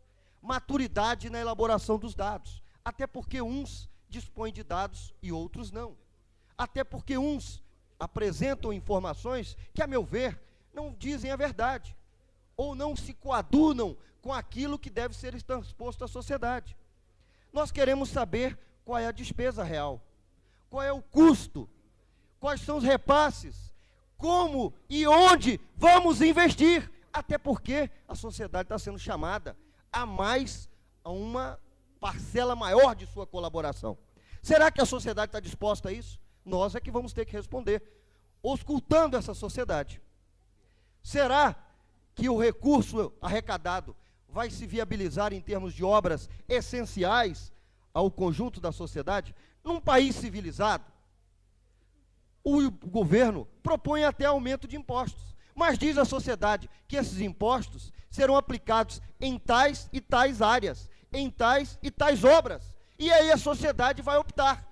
na elaboração dos dados, até porque uns dispõem de dados e outros não, até porque uns apresentam informações que, a meu ver, não dizem a verdade, ou não se coadunam com aquilo que deve ser transposto à sociedade. Nós queremos saber qual é a despesa real, qual é o custo, quais são os repasses, como e onde vamos investir, até porque a sociedade está sendo chamada a uma parcela maior de sua colaboração. Será que a sociedade está disposta a isso? Nós é que vamos ter que responder, auscultando essa sociedade. Será que o recurso arrecadado vai se viabilizar em termos de obras essenciais ao conjunto da sociedade? Num país civilizado, o governo propõe até aumento de impostos, mas diz à sociedade que esses impostos serão aplicados em tais e tais áreas, em tais e tais obras. E aí a sociedade vai optar: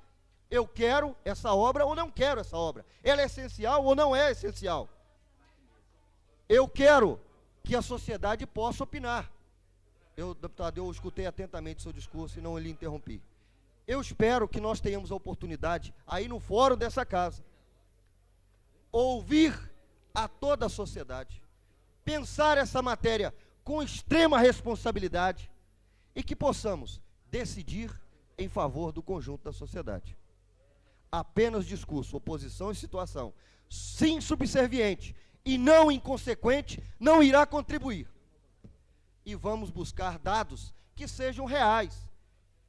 eu quero essa obra ou não quero essa obra, ela é essencial ou não é essencial. Eu quero que a sociedade possa opinar. Deputado, eu escutei atentamente o seu discurso e não lhe interrompi. Eu espero que nós tenhamos a oportunidade, aí no fórum dessa casa, ouvir a toda a sociedade, pensar essa matéria com extrema responsabilidade e que possamos decidir em favor do conjunto da sociedade. Apenas discurso, oposição e situação, sim subserviente e não inconsequente, não irá contribuir. E vamos buscar dados que sejam reais.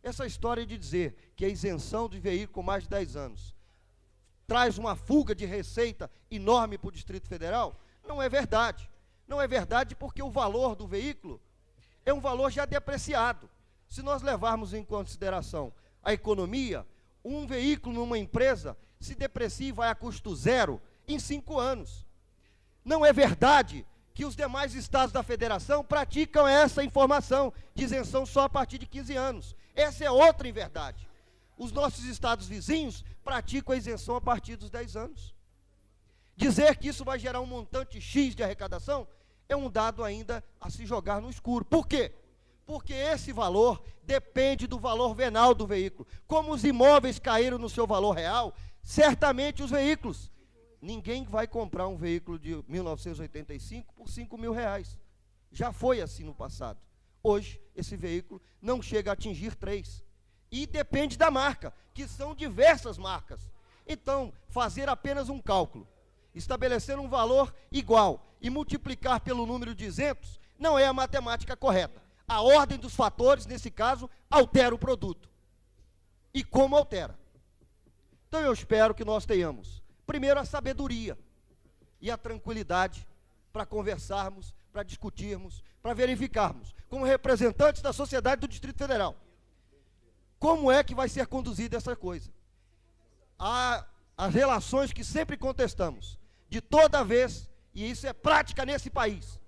Essa história de dizer que a isenção de veículo com mais de 10 anos traz uma fuga de receita enorme para o Distrito Federal, não é verdade. Não é verdade porque o valor do veículo é um valor já depreciado. Se nós levarmos em consideração a economia, um veículo numa empresa se deprecia e vai a custo zero em 5 anos. Não é verdade que os demais estados da federação praticam essa informação de isenção só a partir de 15 anos. Essa é outra inverdade. Os nossos estados vizinhos praticam a isenção a partir dos 10 anos. Dizer que isso vai gerar um montante X de arrecadação é um dado ainda a se jogar no escuro. Por quê? Porque esse valor depende do valor venal do veículo. Como os imóveis caíram no seu valor real, certamente os veículos. Ninguém vai comprar um veículo de 1985 por R$5.000. Já foi assim no passado. Hoje, esse veículo não chega a atingir 3. E depende da marca, que são diversas marcas. Então, fazer apenas um cálculo, estabelecer um valor igual e multiplicar pelo número de isentos, não é a matemática correta. A ordem dos fatores, nesse caso, altera o produto. E como altera? Então, eu espero que nós tenhamos, primeiro, a sabedoria e a tranquilidade para conversarmos, para discutirmos, para verificarmos, como representantes da sociedade do Distrito Federal, como é que vai ser conduzida essa coisa. As relações que sempre contestamos, de toda vez, e isso é prática nesse país,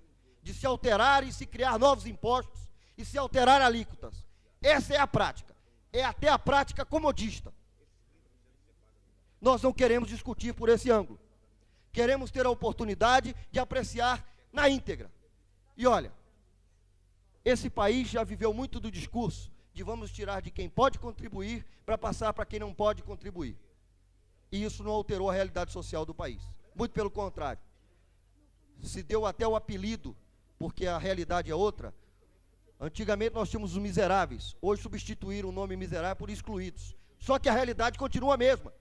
de se alterar e se criar novos impostos, e se alterar alíquotas. Essa é a prática, é até a prática comodista. Nós não queremos discutir por esse ângulo. Queremos ter a oportunidade de apreciar na íntegra. E olha, esse país já viveu muito do discurso de vamos tirar de quem pode contribuir para passar para quem não pode contribuir. E isso não alterou a realidade social do país. Muito pelo contrário. Se deu até o apelido, porque a realidade é outra. Antigamente nós tínhamos os miseráveis. Hoje substituíram o nome miserável por excluídos. Só que a realidade continua a mesma.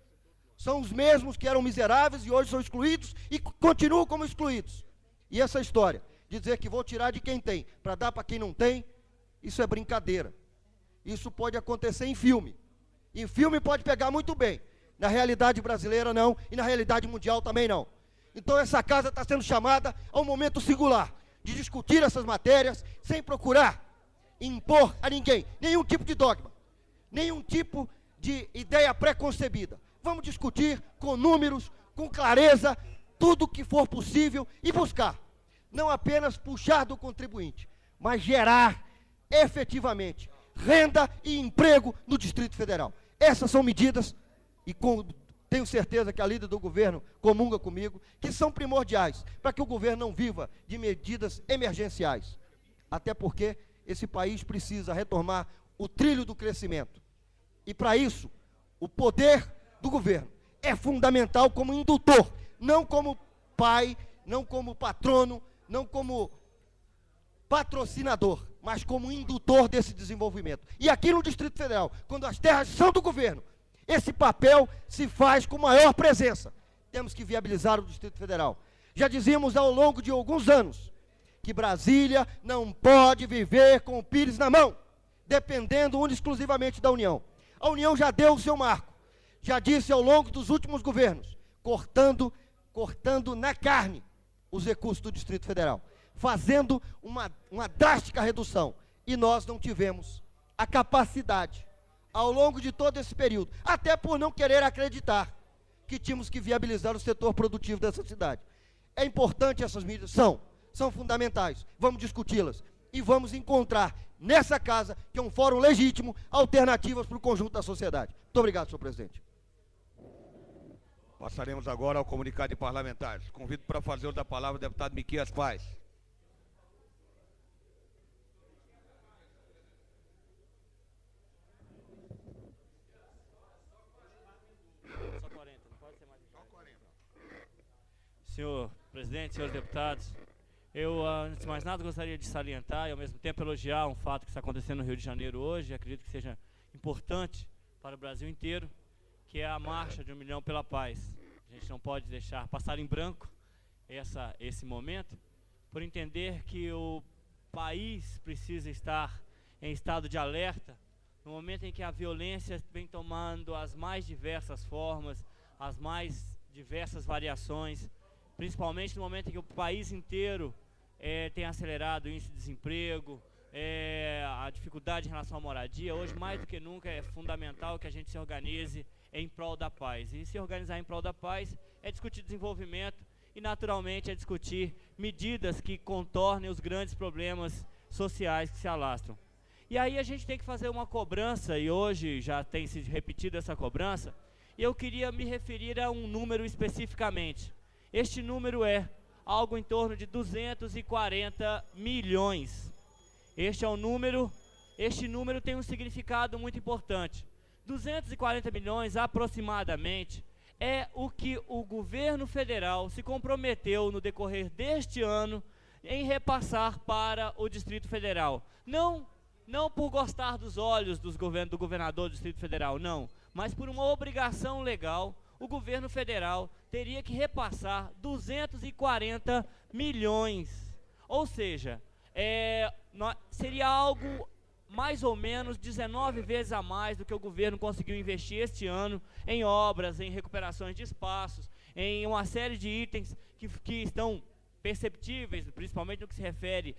São os mesmos que eram miseráveis e hoje são excluídos e continuam como excluídos. E essa história de dizer que vou tirar de quem tem para dar para quem não tem, isso é brincadeira. Isso pode acontecer em filme. Em filme pode pegar muito bem. Na realidade brasileira não, e na realidade mundial também não. Então essa casa está sendo chamada a um momento singular de discutir essas matérias sem procurar impor a ninguém nenhum tipo de dogma, nenhum tipo de ideia preconcebida. Vamos discutir com números, com clareza, tudo o que for possível e buscar, não apenas puxar do contribuinte, mas gerar efetivamente renda e emprego no Distrito Federal. Essas são medidas, e tenho certeza que a líder do governo comunga comigo, que são primordiais para que o governo não viva de medidas emergenciais. Até porque esse país precisa retomar o trilho do crescimento. E para isso, o poder do governo é fundamental como indutor, não como pai, não como patrono, não como patrocinador, mas como indutor desse desenvolvimento. E aqui no Distrito Federal, quando as terras são do governo, esse papel se faz com maior presença. Temos que viabilizar o Distrito Federal. Já dizíamos ao longo de alguns anos que Brasília não pode viver com o pires na mão, dependendo única e exclusivamente da União. A União já deu o seu marco, já disse ao longo dos últimos governos, cortando na carne os recursos do Distrito Federal, fazendo uma drástica redução. E nós não tivemos a capacidade, ao longo de todo esse período, até por não querer acreditar que tínhamos que viabilizar o setor produtivo dessa cidade. É importante essas medidas? São fundamentais. Vamos discuti-las e vamos encontrar nessa casa, que é um fórum legítimo, alternativas para o conjunto da sociedade. Muito obrigado, senhor presidente. Passaremos agora ao comunicado de parlamentares. Convido para fazer uso da palavra o deputado Miquias Paz. Senhor presidente, senhores deputados, eu, antes de mais nada, gostaria de salientar e, ao mesmo tempo, elogiar um fato que está acontecendo no Rio de Janeiro hoje, acredito que seja importante para o Brasil inteiro, que é a marcha de 1 milhão pela paz. A gente não pode deixar passar em branco esse momento, por entender que o país precisa estar em estado de alerta, no momento em que a violência vem tomando as mais diversas formas, as mais diversas variações, principalmente no momento em que o país inteiro tem acelerado o índice de desemprego, a dificuldade em relação à moradia. Hoje, mais do que nunca, é fundamental que a gente se organize em prol da paz. E se organizar em prol da paz é discutir desenvolvimento e, naturalmente, é discutir medidas que contornem os grandes problemas sociais que se alastram. E aí a gente tem que fazer uma cobrança, e hoje já tem se repetido essa cobrança, e eu queria me referir a um número especificamente. Este número é algo em torno de 240 milhões. Este número tem um significado muito importante. 240 milhões aproximadamente é o que o governo federal se comprometeu no decorrer deste ano em repassar para o Distrito Federal. Não por gostar dos olhos do governador do Distrito Federal, não, mas por uma obrigação legal. O governo federal teria que repassar 240 milhões. Ou seja, seria algo mais ou menos 19 vezes a mais do que o governo conseguiu investir este ano em obras, em recuperações de espaços, em uma série de itens que estão perceptíveis, principalmente no que se refere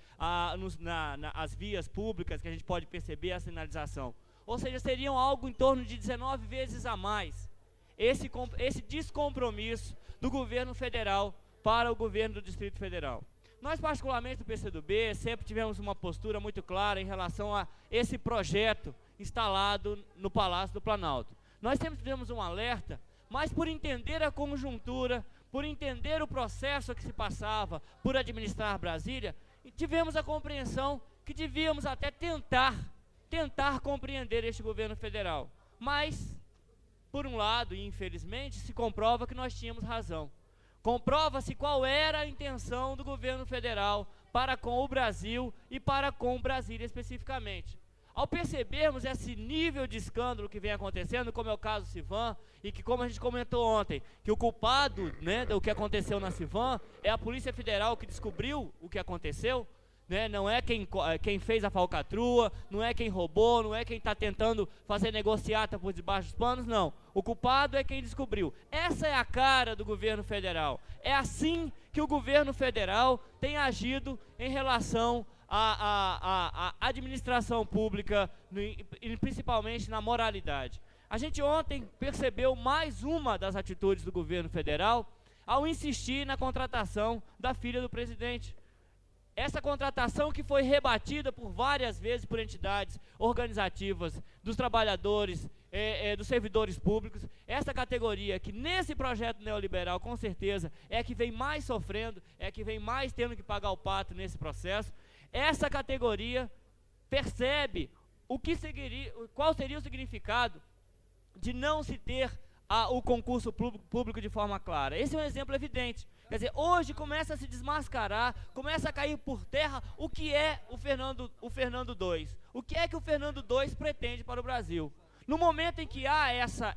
às vias públicas, que a gente pode perceber a sinalização. Ou seja, seriam algo em torno de 19 vezes a mais. Esse descompromisso do governo federal para o governo do Distrito Federal. Nós, particularmente do PCdoB, sempre tivemos uma postura muito clara em relação a esse projeto instalado no Palácio do Planalto. Nós sempre tivemos um alerta, mas por entender a conjuntura, por entender o processo que se passava, por administrar Brasília, tivemos a compreensão que devíamos até tentar compreender este governo federal. Mas, por um lado, e infelizmente, se comprova que nós tínhamos razão. Comprova-se qual era a intenção do governo federal para com o Brasil e para com Brasília especificamente. Ao percebermos esse nível de escândalo que vem acontecendo, como é o caso Civan, e que, como a gente comentou ontem, que o culpado, do que aconteceu na Civan é a Polícia Federal que descobriu o que aconteceu, né? Não é quem fez a falcatrua, não é quem roubou, não é quem está tentando fazer negociata por debaixo dos panos, não. O culpado é quem descobriu. Essa é a cara do governo federal. É assim que o governo federal tem agido em relação à administração pública, e principalmente na moralidade. A gente ontem percebeu mais uma das atitudes do governo federal ao insistir na contratação da filha do presidente. Essa contratação que foi rebatida por várias vezes por entidades organizativas, dos trabalhadores, dos servidores públicos, essa categoria que nesse projeto neoliberal com certeza é que vem mais sofrendo, é que vem mais tendo que pagar o pato nesse processo, essa categoria percebe qual seria o significado de não se ter o concurso público de forma clara. Esse é um exemplo evidente. Quer dizer, hoje começa a se desmascarar, começa a cair por terra o que é o Fernando II. O que é que o Fernando II pretende para o Brasil? No momento em que há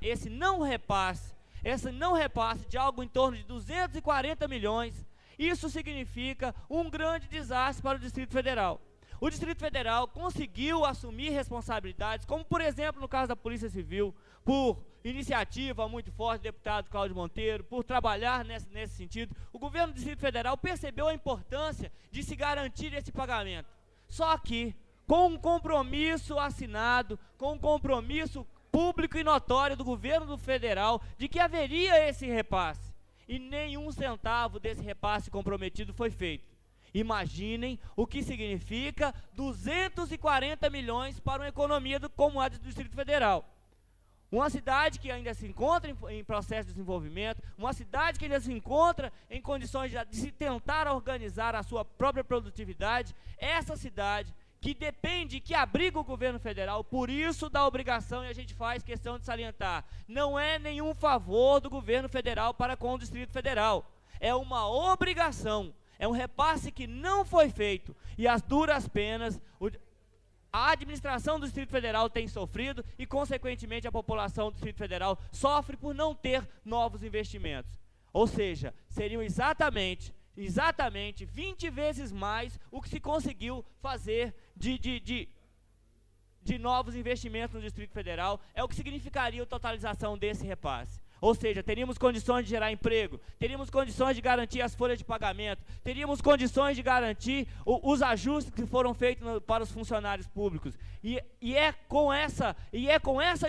esse não repasse de algo em torno de 240 milhões, isso significa um grande desastre para o Distrito Federal. O Distrito Federal conseguiu assumir responsabilidades, como por exemplo no caso da Polícia Civil, por iniciativa muito forte do deputado Cláudio Monteiro, por trabalhar nesse sentido. O governo do Distrito Federal percebeu a importância de se garantir esse pagamento. Só que, com um compromisso assinado, com um compromisso público e notório do governo federal, de que haveria esse repasse, e nenhum centavo desse repasse comprometido foi feito. Imaginem o que significa 240 milhões para uma economia como a do Distrito Federal. Uma cidade que ainda se encontra em processo de desenvolvimento, uma cidade que ainda se encontra em condições de se tentar organizar a sua própria produtividade, essa cidade que depende, que abriga o governo federal, por isso da obrigação, e a gente faz questão de salientar, não é nenhum favor do governo federal para com o Distrito Federal, é uma obrigação. É um repasse que não foi feito e as duras penas a administração do Distrito Federal tem sofrido e, consequentemente, a população do Distrito Federal sofre por não ter novos investimentos. Ou seja, seriam exatamente 20 vezes mais o que se conseguiu fazer de novos investimentos no Distrito Federal, é o que significaria a totalização desse repasse. Ou seja, teríamos condições de gerar emprego, teríamos condições de garantir as folhas de pagamento, teríamos condições de garantir os ajustes que foram feitos para os funcionários públicos. E é com essa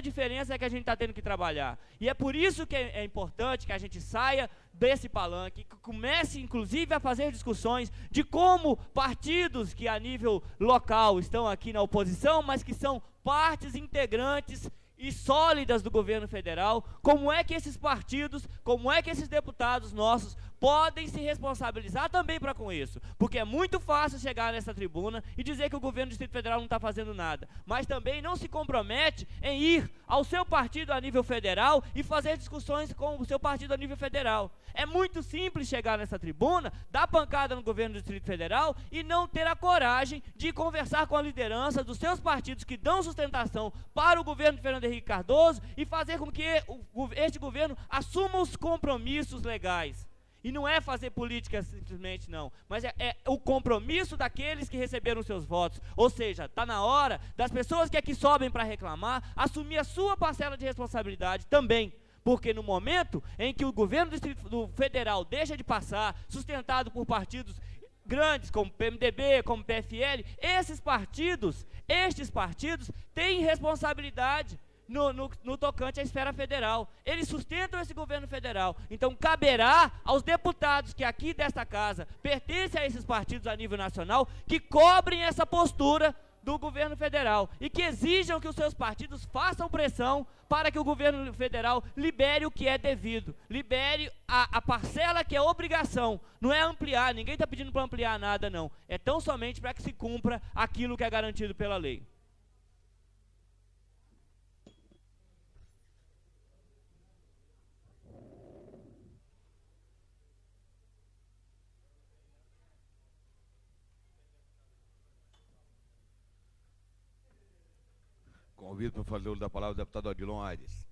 diferença que a gente está tendo que trabalhar. E é por isso que é importante que a gente saia desse palanque, que comece inclusive a fazer discussões de como partidos que a nível local estão aqui na oposição, mas que são partes integrantes e sólidas do governo federal, como é que esses partidos, como é que esses deputados nossos podem se responsabilizar também para com isso, porque é muito fácil chegar nessa tribuna e dizer que o governo do Distrito Federal não está fazendo nada, mas também não se compromete em ir ao seu partido a nível federal e fazer discussões com o seu partido a nível federal. É muito simples chegar nessa tribuna, dar pancada no governo do Distrito Federal e não ter a coragem de conversar com a liderança dos seus partidos que dão sustentação para o governo de Fernando Henrique Cardoso e fazer com que este governo assuma os compromissos legais. E não é fazer política simplesmente não, mas é o compromisso daqueles que receberam seus votos. Ou seja, está na hora das pessoas que aqui sobem para reclamar, assumir a sua parcela de responsabilidade também. Porque no momento em que o governo do federal deixa de passar, sustentado por partidos grandes como PMDB, como PFL, estes partidos têm responsabilidade no tocante à esfera federal. Eles sustentam esse governo federal. Então caberá aos deputados que aqui desta casa pertencem a esses partidos a nível nacional que cobrem essa postura do governo federal e que exijam que os seus partidos façam pressão para que o governo federal libere o que é devido, libere a parcela que é obrigação. Não é ampliar, ninguém está pedindo para ampliar nada não, é tão somente para que se cumpra aquilo que é garantido pela lei. Convido para fazer uso da palavra o deputado Odilon Aires.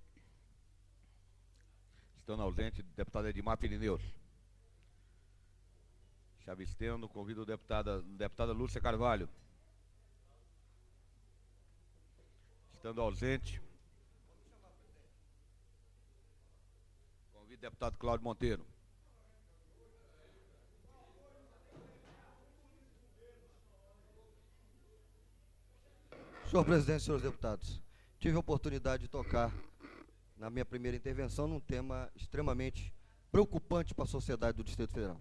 Estando ausente, o deputado Edmar Pirineus. Se abstendo, convido a deputada Lúcia Carvalho. Estando ausente, convido o deputado Cláudio Monteiro. Senhor presidente, senhores deputados, tive a oportunidade de tocar na minha primeira intervenção num tema extremamente preocupante para a sociedade do Distrito Federal,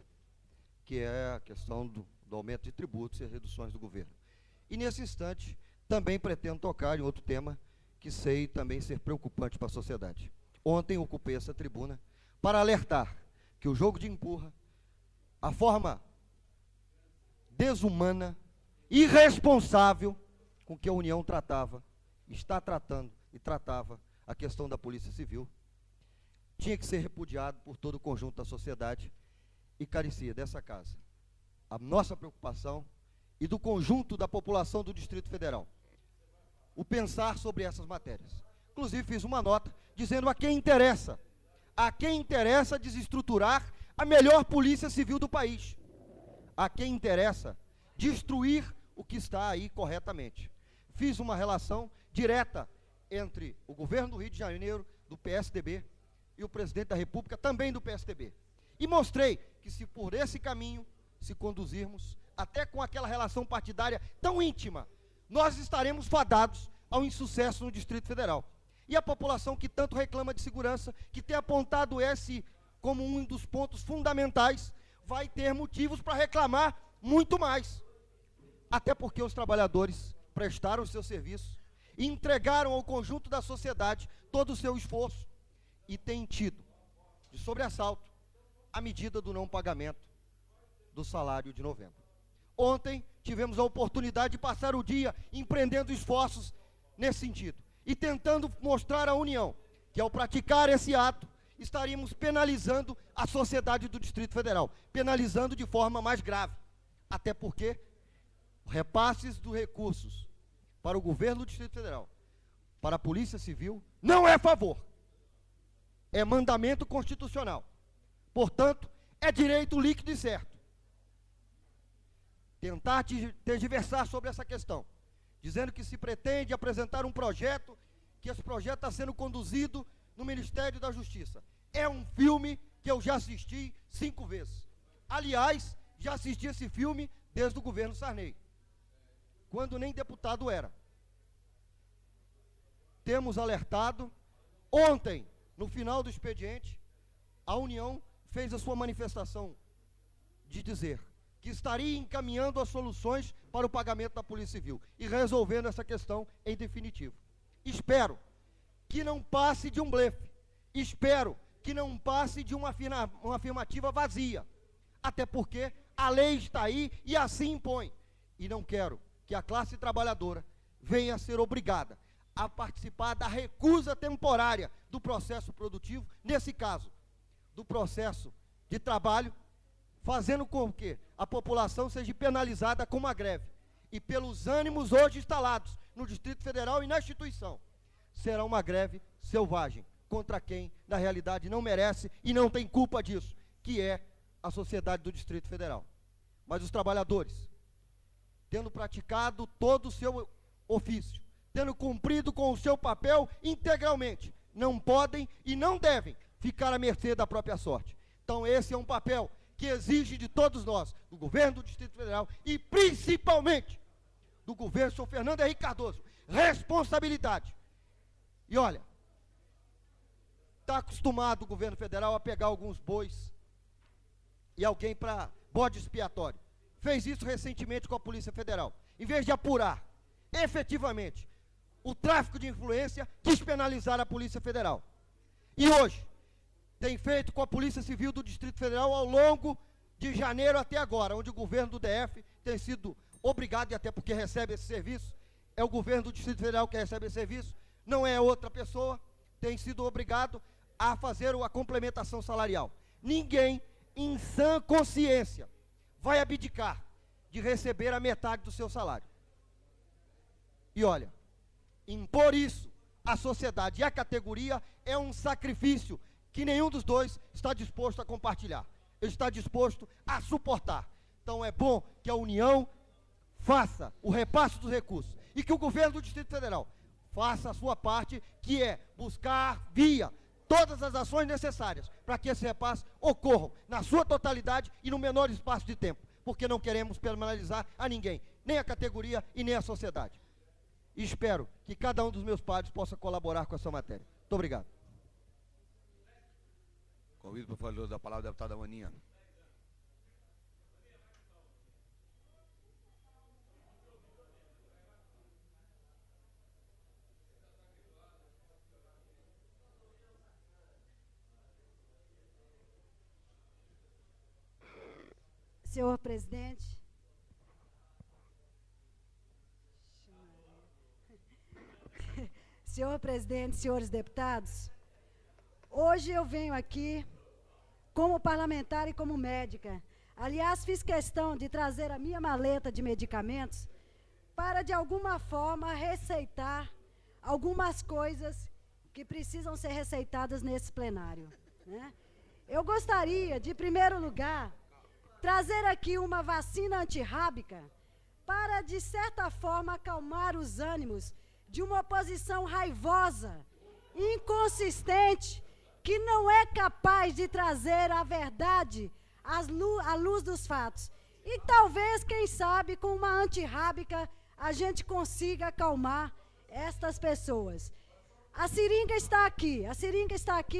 que é a questão do aumento de tributos e as reduções do governo. E nesse instante, também pretendo tocar em outro tema que sei também ser preocupante para a sociedade. Ontem ocupei essa tribuna para alertar que o jogo de empurra, a forma desumana, irresponsável com que a União tratava, está tratando e tratava a questão da Polícia Civil, tinha que ser repudiado por todo o conjunto da sociedade e carecia dessa casa a nossa preocupação e do conjunto da população do Distrito Federal o pensar sobre essas matérias. Inclusive fiz uma nota dizendo a quem interessa desestruturar a melhor Polícia Civil do país, a quem interessa destruir o que está aí corretamente. Fiz uma relação direta entre o governo do Rio de Janeiro, do PSDB, e o presidente da República, também do PSDB. E mostrei que se por esse caminho se conduzirmos, até com aquela relação partidária tão íntima, nós estaremos fadados ao insucesso no Distrito Federal. E a população que tanto reclama de segurança, que tem apontado esse como um dos pontos fundamentais, vai ter motivos para reclamar muito mais. Até porque os trabalhadores prestaram o seu serviço e entregaram ao conjunto da sociedade todo o seu esforço e têm tido de sobressalto a medida do não pagamento do salário de novembro. Ontem tivemos a oportunidade de passar o dia empreendendo esforços nesse sentido e tentando mostrar à União que ao praticar esse ato estaríamos penalizando a sociedade do Distrito Federal, penalizando de forma mais grave, até porque repasses dos recursos para o governo do Distrito Federal, para a Polícia Civil, não é favor, é mandamento constitucional. Portanto, é direito líquido e certo. Tentar tergiversar sobre essa questão, dizendo que se pretende apresentar um projeto, que esse projeto está sendo conduzido no Ministério da Justiça. É um filme que eu já assisti 5 vezes. Aliás, já assisti esse filme desde o governo Sarney, quando nem deputado era. Temos alertado. Ontem, no final do expediente, a União fez a sua manifestação de dizer que estaria encaminhando as soluções para o pagamento da Polícia Civil e resolvendo essa questão em definitivo. Espero que não passe de um blefe, espero que não passe de uma afirmativa vazia, até porque a lei está aí e assim impõe, e não quero que a classe trabalhadora venha a ser obrigada a participar da recusa temporária do processo produtivo, nesse caso, do processo de trabalho, fazendo com que a população seja penalizada com uma greve. E pelos ânimos hoje instalados no Distrito Federal e na instituição, será uma greve selvagem, contra quem, na realidade, não merece e não tem culpa disso, que é a sociedade do Distrito Federal. Mas os trabalhadores, tendo praticado todo o seu ofício, tendo cumprido com o seu papel integralmente, não podem e não devem ficar à mercê da própria sorte. Então esse é um papel que exige de todos nós, do governo do Distrito Federal e principalmente do governo do senhor Fernando Henrique Cardoso, responsabilidade. E olha, está acostumado o governo federal a pegar alguns bois e alguém para bode expiatório. Fez isso recentemente com a Polícia Federal. Em vez de apurar efetivamente o tráfico de influência, quis penalizar a Polícia Federal. E hoje, tem feito com a Polícia Civil do Distrito Federal ao longo de janeiro até agora, onde o governo do DF tem sido obrigado, e até porque recebe esse serviço, é o governo do Distrito Federal que recebe esse serviço, não é outra pessoa, tem sido obrigado a fazer a complementação salarial. Ninguém, em sã consciência, vai abdicar de receber a metade do seu salário. E olha, impor isso à sociedade e à categoria é um sacrifício que nenhum dos dois está disposto a compartilhar. Ele está disposto a suportar. Então é bom que a União faça o repasse dos recursos e que o governo do Distrito Federal faça a sua parte, que é buscar via todas as ações necessárias para que esse repasse ocorram na sua totalidade e no menor espaço de tempo, porque não queremos penalizar a ninguém, nem a categoria e nem a sociedade. E espero que cada um dos meus pares possa colaborar com essa matéria. Muito obrigado. Convido para falar da palavra a deputada Maninha. Senhor presidente, senhores deputados, hoje eu venho aqui como parlamentar e como médica. Aliás, fiz questão de trazer a minha maleta de medicamentos para, de alguma forma, receitar algumas coisas que precisam ser receitadas nesse plenário, né? Eu gostaria, de primeiro lugar, trazer aqui uma vacina antirrábica para, de certa forma, acalmar os ânimos de uma oposição raivosa, inconsistente, que não é capaz de trazer a verdade à luz dos fatos. E talvez, quem sabe, com uma antirrábica, a gente consiga acalmar estas pessoas. A seringa está aqui,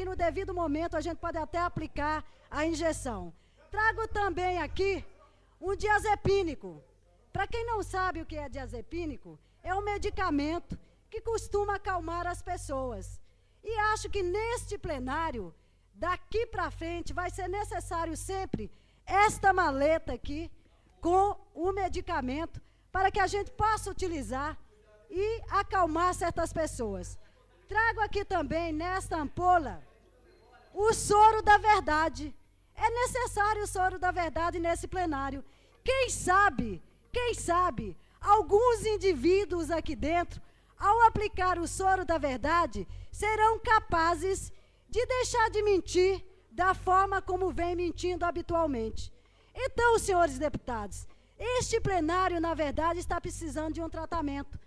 no devido momento a gente pode até aplicar a injeção. Trago também aqui um diazepínico. Para quem não sabe o que é diazepínico, é um medicamento que costuma acalmar as pessoas. E acho que neste plenário, daqui para frente, vai ser necessário sempre esta maleta aqui com o medicamento para que a gente possa utilizar e acalmar certas pessoas. Trago aqui também, nesta ampola, o soro da verdade. É necessário o soro da verdade nesse plenário. Quem sabe, alguns indivíduos aqui dentro, ao aplicar o soro da verdade, serão capazes de deixar de mentir da forma como vem mentindo habitualmente. Então, senhores deputados, este plenário, na verdade, está precisando de um tratamento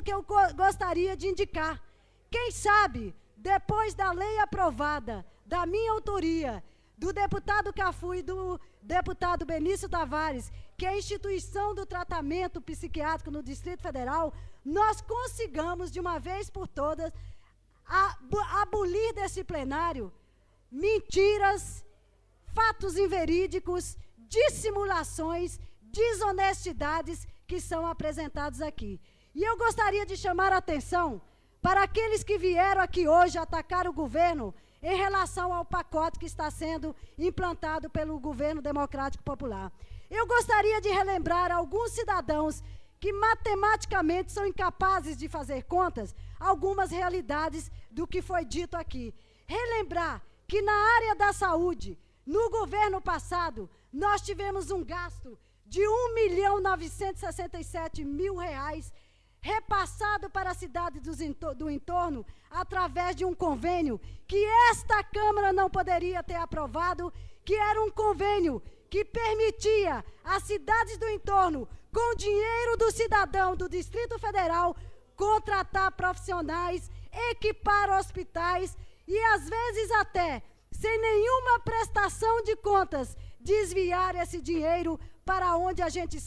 que eu gostaria de indicar. Quem sabe, depois da lei aprovada, da minha autoria, do deputado Cafu e do deputado Benício Tavares, que é a instituição do tratamento psiquiátrico no Distrito Federal, nós consigamos, de uma vez por todas, abolir desse plenário mentiras, fatos inverídicos, dissimulações, desonestidades que são apresentados aqui. E eu gostaria de chamar a atenção para aqueles que vieram aqui hoje atacar o governo em relação ao pacote que está sendo implantado pelo governo democrático popular. Eu gostaria de relembrar alguns cidadãos que matematicamente são incapazes de fazer contas, algumas realidades do que foi dito aqui. Relembrar que na área da saúde, no governo passado, nós tivemos um gasto de R$1.967.000 repassado para a cidade do entorno através de um convênio que esta Câmara não poderia ter aprovado, que era um convênio que permitia às cidades do entorno, com dinheiro do cidadão do Distrito Federal, contratar profissionais, equipar hospitais e, às vezes, até, sem nenhuma prestação de contas, desviar esse dinheiro para onde a gente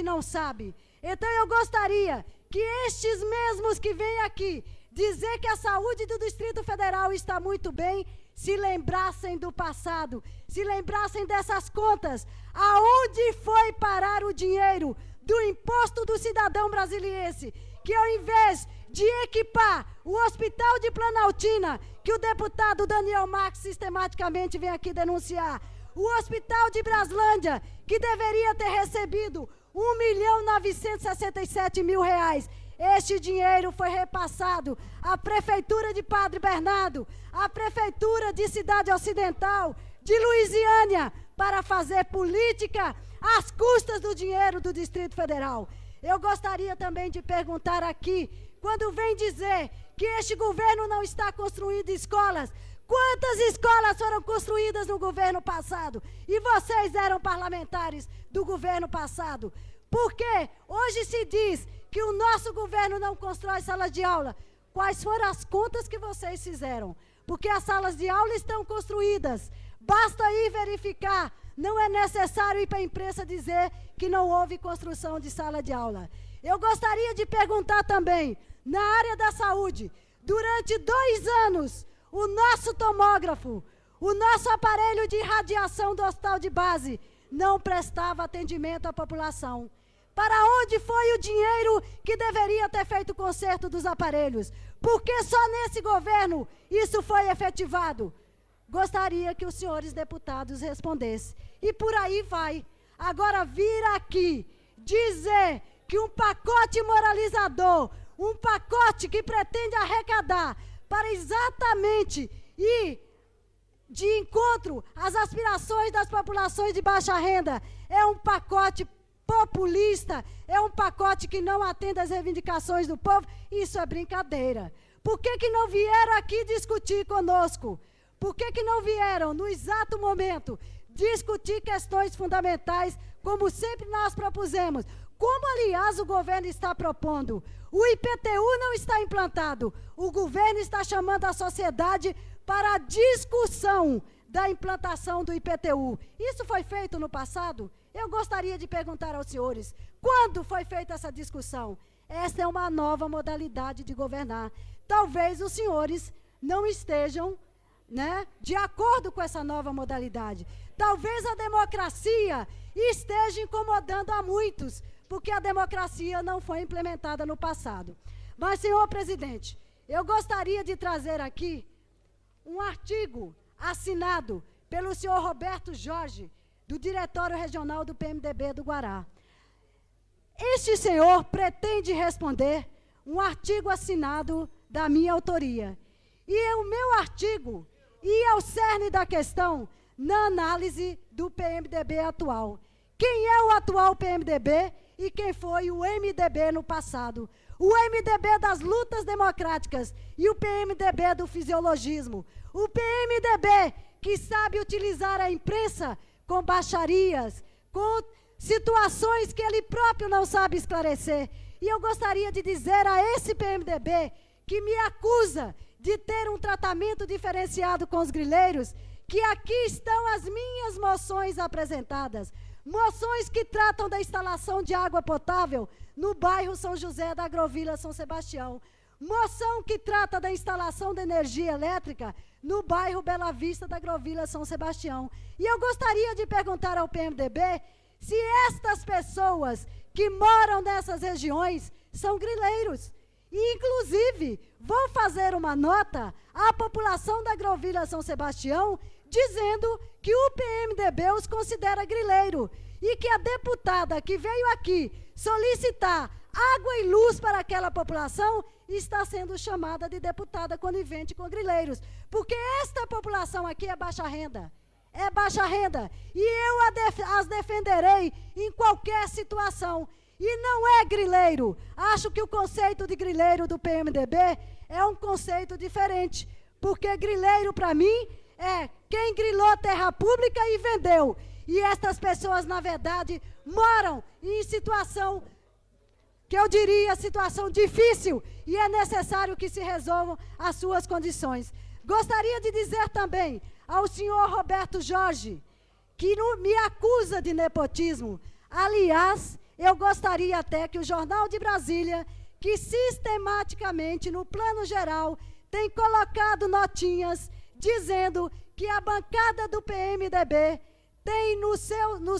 não sabe. Então, eu gostaria que estes mesmos que vêm aqui dizer que a saúde do Distrito Federal está muito bem, se lembrassem do passado, se lembrassem dessas contas, aonde foi parar o dinheiro do imposto do cidadão brasiliense, que ao invés de equipar o Hospital de Planaltina, que o deputado Daniel Marques sistematicamente vem aqui denunciar, o Hospital de Braslândia, que deveria ter recebido R$1.967.000. Este dinheiro foi repassado à Prefeitura de Padre Bernardo, à Prefeitura de Cidade Ocidental, de Luisiânia, para fazer política às custas do dinheiro do Distrito Federal. Eu gostaria também de perguntar aqui, quando vem dizer que este governo não está construindo escolas. Quantas escolas foram construídas no governo passado? E vocês eram parlamentares do governo passado. Por quê? Hoje se diz que o nosso governo não constrói salas de aula. Quais foram as contas que vocês fizeram? Porque as salas de aula estão construídas. Basta ir verificar. Não é necessário ir para a imprensa dizer que não houve construção de sala de aula. Eu gostaria de perguntar também, na área da saúde, durante 2 anos, o nosso tomógrafo, o nosso aparelho de radiação do hospital de base não prestava atendimento à população. Para onde foi o dinheiro que deveria ter feito o conserto dos aparelhos? Porque só nesse governo isso foi efetivado. Gostaria que os senhores deputados respondessem. E por aí vai. Agora vir aqui dizer que um pacote moralizador, um pacote que pretende arrecadar para exatamente ir de encontro às aspirações das populações de baixa renda, é um pacote populista, é um pacote que não atende às reivindicações do povo, isso é brincadeira. Por que não vieram aqui discutir conosco? Por que não vieram, no exato momento, discutir questões fundamentais, como sempre nós propusemos? Como, aliás, o governo está propondo. O IPTU não está implantado. O governo está chamando a sociedade para a discussão da implantação do IPTU. Isso foi feito no passado? Eu gostaria de perguntar aos senhores, quando foi feita essa discussão? Essa é uma nova modalidade de governar. Talvez os senhores não estejam, de acordo com essa nova modalidade. Talvez a democracia esteja incomodando a muitos, porque a democracia não foi implementada no passado. Mas, senhor presidente, eu gostaria de trazer aqui um artigo assinado pelo senhor Roberto Jorge, do Diretório Regional do PMDB do Guará. Este senhor pretende responder um artigo assinado da minha autoria. E o meu artigo ia ao cerne da questão na análise do PMDB atual. Quem é o atual PMDB e quem foi o MDB no passado? O MDB das lutas democráticas e o PMDB do fisiologismo. O PMDB que sabe utilizar a imprensa com baixarias, com situações que ele próprio não sabe esclarecer. E eu gostaria de dizer a esse PMDB que me acusa de ter um tratamento diferenciado com os grileiros, que aqui estão as minhas moções apresentadas. Moções que tratam da instalação de água potável no bairro São José da Agrovila São Sebastião. Moção que trata da instalação de energia elétrica no bairro Bela Vista da Agrovila São Sebastião. E eu gostaria de perguntar ao PMDB se estas pessoas que moram nessas regiões são grileiros. E, inclusive, vão fazer uma nota à população da Agrovila São Sebastião dizendo que o PMDB os considera grileiro e que a deputada que veio aqui solicitar água e luz para aquela população está sendo chamada de deputada conivente com grileiros. Porque esta população aqui é baixa renda. É baixa renda. E eu as defenderei em qualquer situação. E não é grileiro. Acho que o conceito de grileiro do PMDB é um conceito diferente. Porque grileiro, para mim, é quem grilou terra pública e vendeu. E estas pessoas, na verdade, moram em situação, que eu diria, situação difícil. E é necessário que se resolvam as suas condições. Gostaria de dizer também ao senhor Roberto Jorge, que me acusa de nepotismo. Aliás, eu gostaria até que o Jornal de Brasília, que sistematicamente, no plano geral, tem colocado notinhas dizendo que a bancada do PMDB tem nos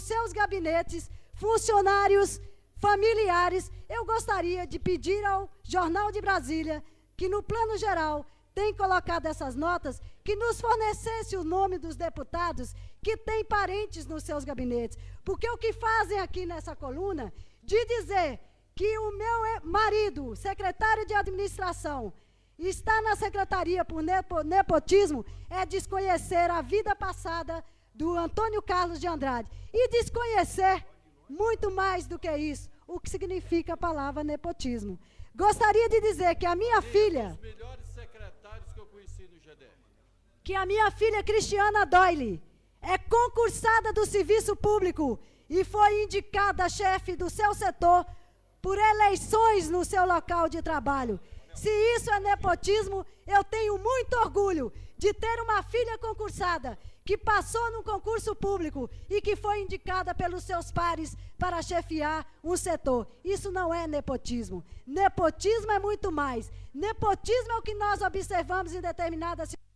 seus gabinetes funcionários familiares. Eu gostaria de pedir ao Jornal de Brasília, que no plano geral tem colocado essas notas, que nos fornecesse o nome dos deputados que têm parentes nos seus gabinetes. Porque o que fazem aqui nessa coluna, de dizer que o meu marido, secretário de administração, está na secretaria por nepotismo, é desconhecer a vida passada do Antônio Carlos de Andrade. E desconhecer, muito mais do que isso, o que significa a palavra nepotismo. Gostaria de dizer que a minha filha... Os melhores secretários que eu conheci no GDF. Que a minha filha Cristiana Doyle é concursada do serviço público e foi indicada chefe do seu setor por eleições no seu local de trabalho. Se isso é nepotismo, eu tenho muito orgulho de ter uma filha concursada que passou no concurso público e que foi indicada pelos seus pares para chefiar um setor. Isso não é nepotismo. Nepotismo é muito mais. Nepotismo é o que nós observamos em determinadas situações.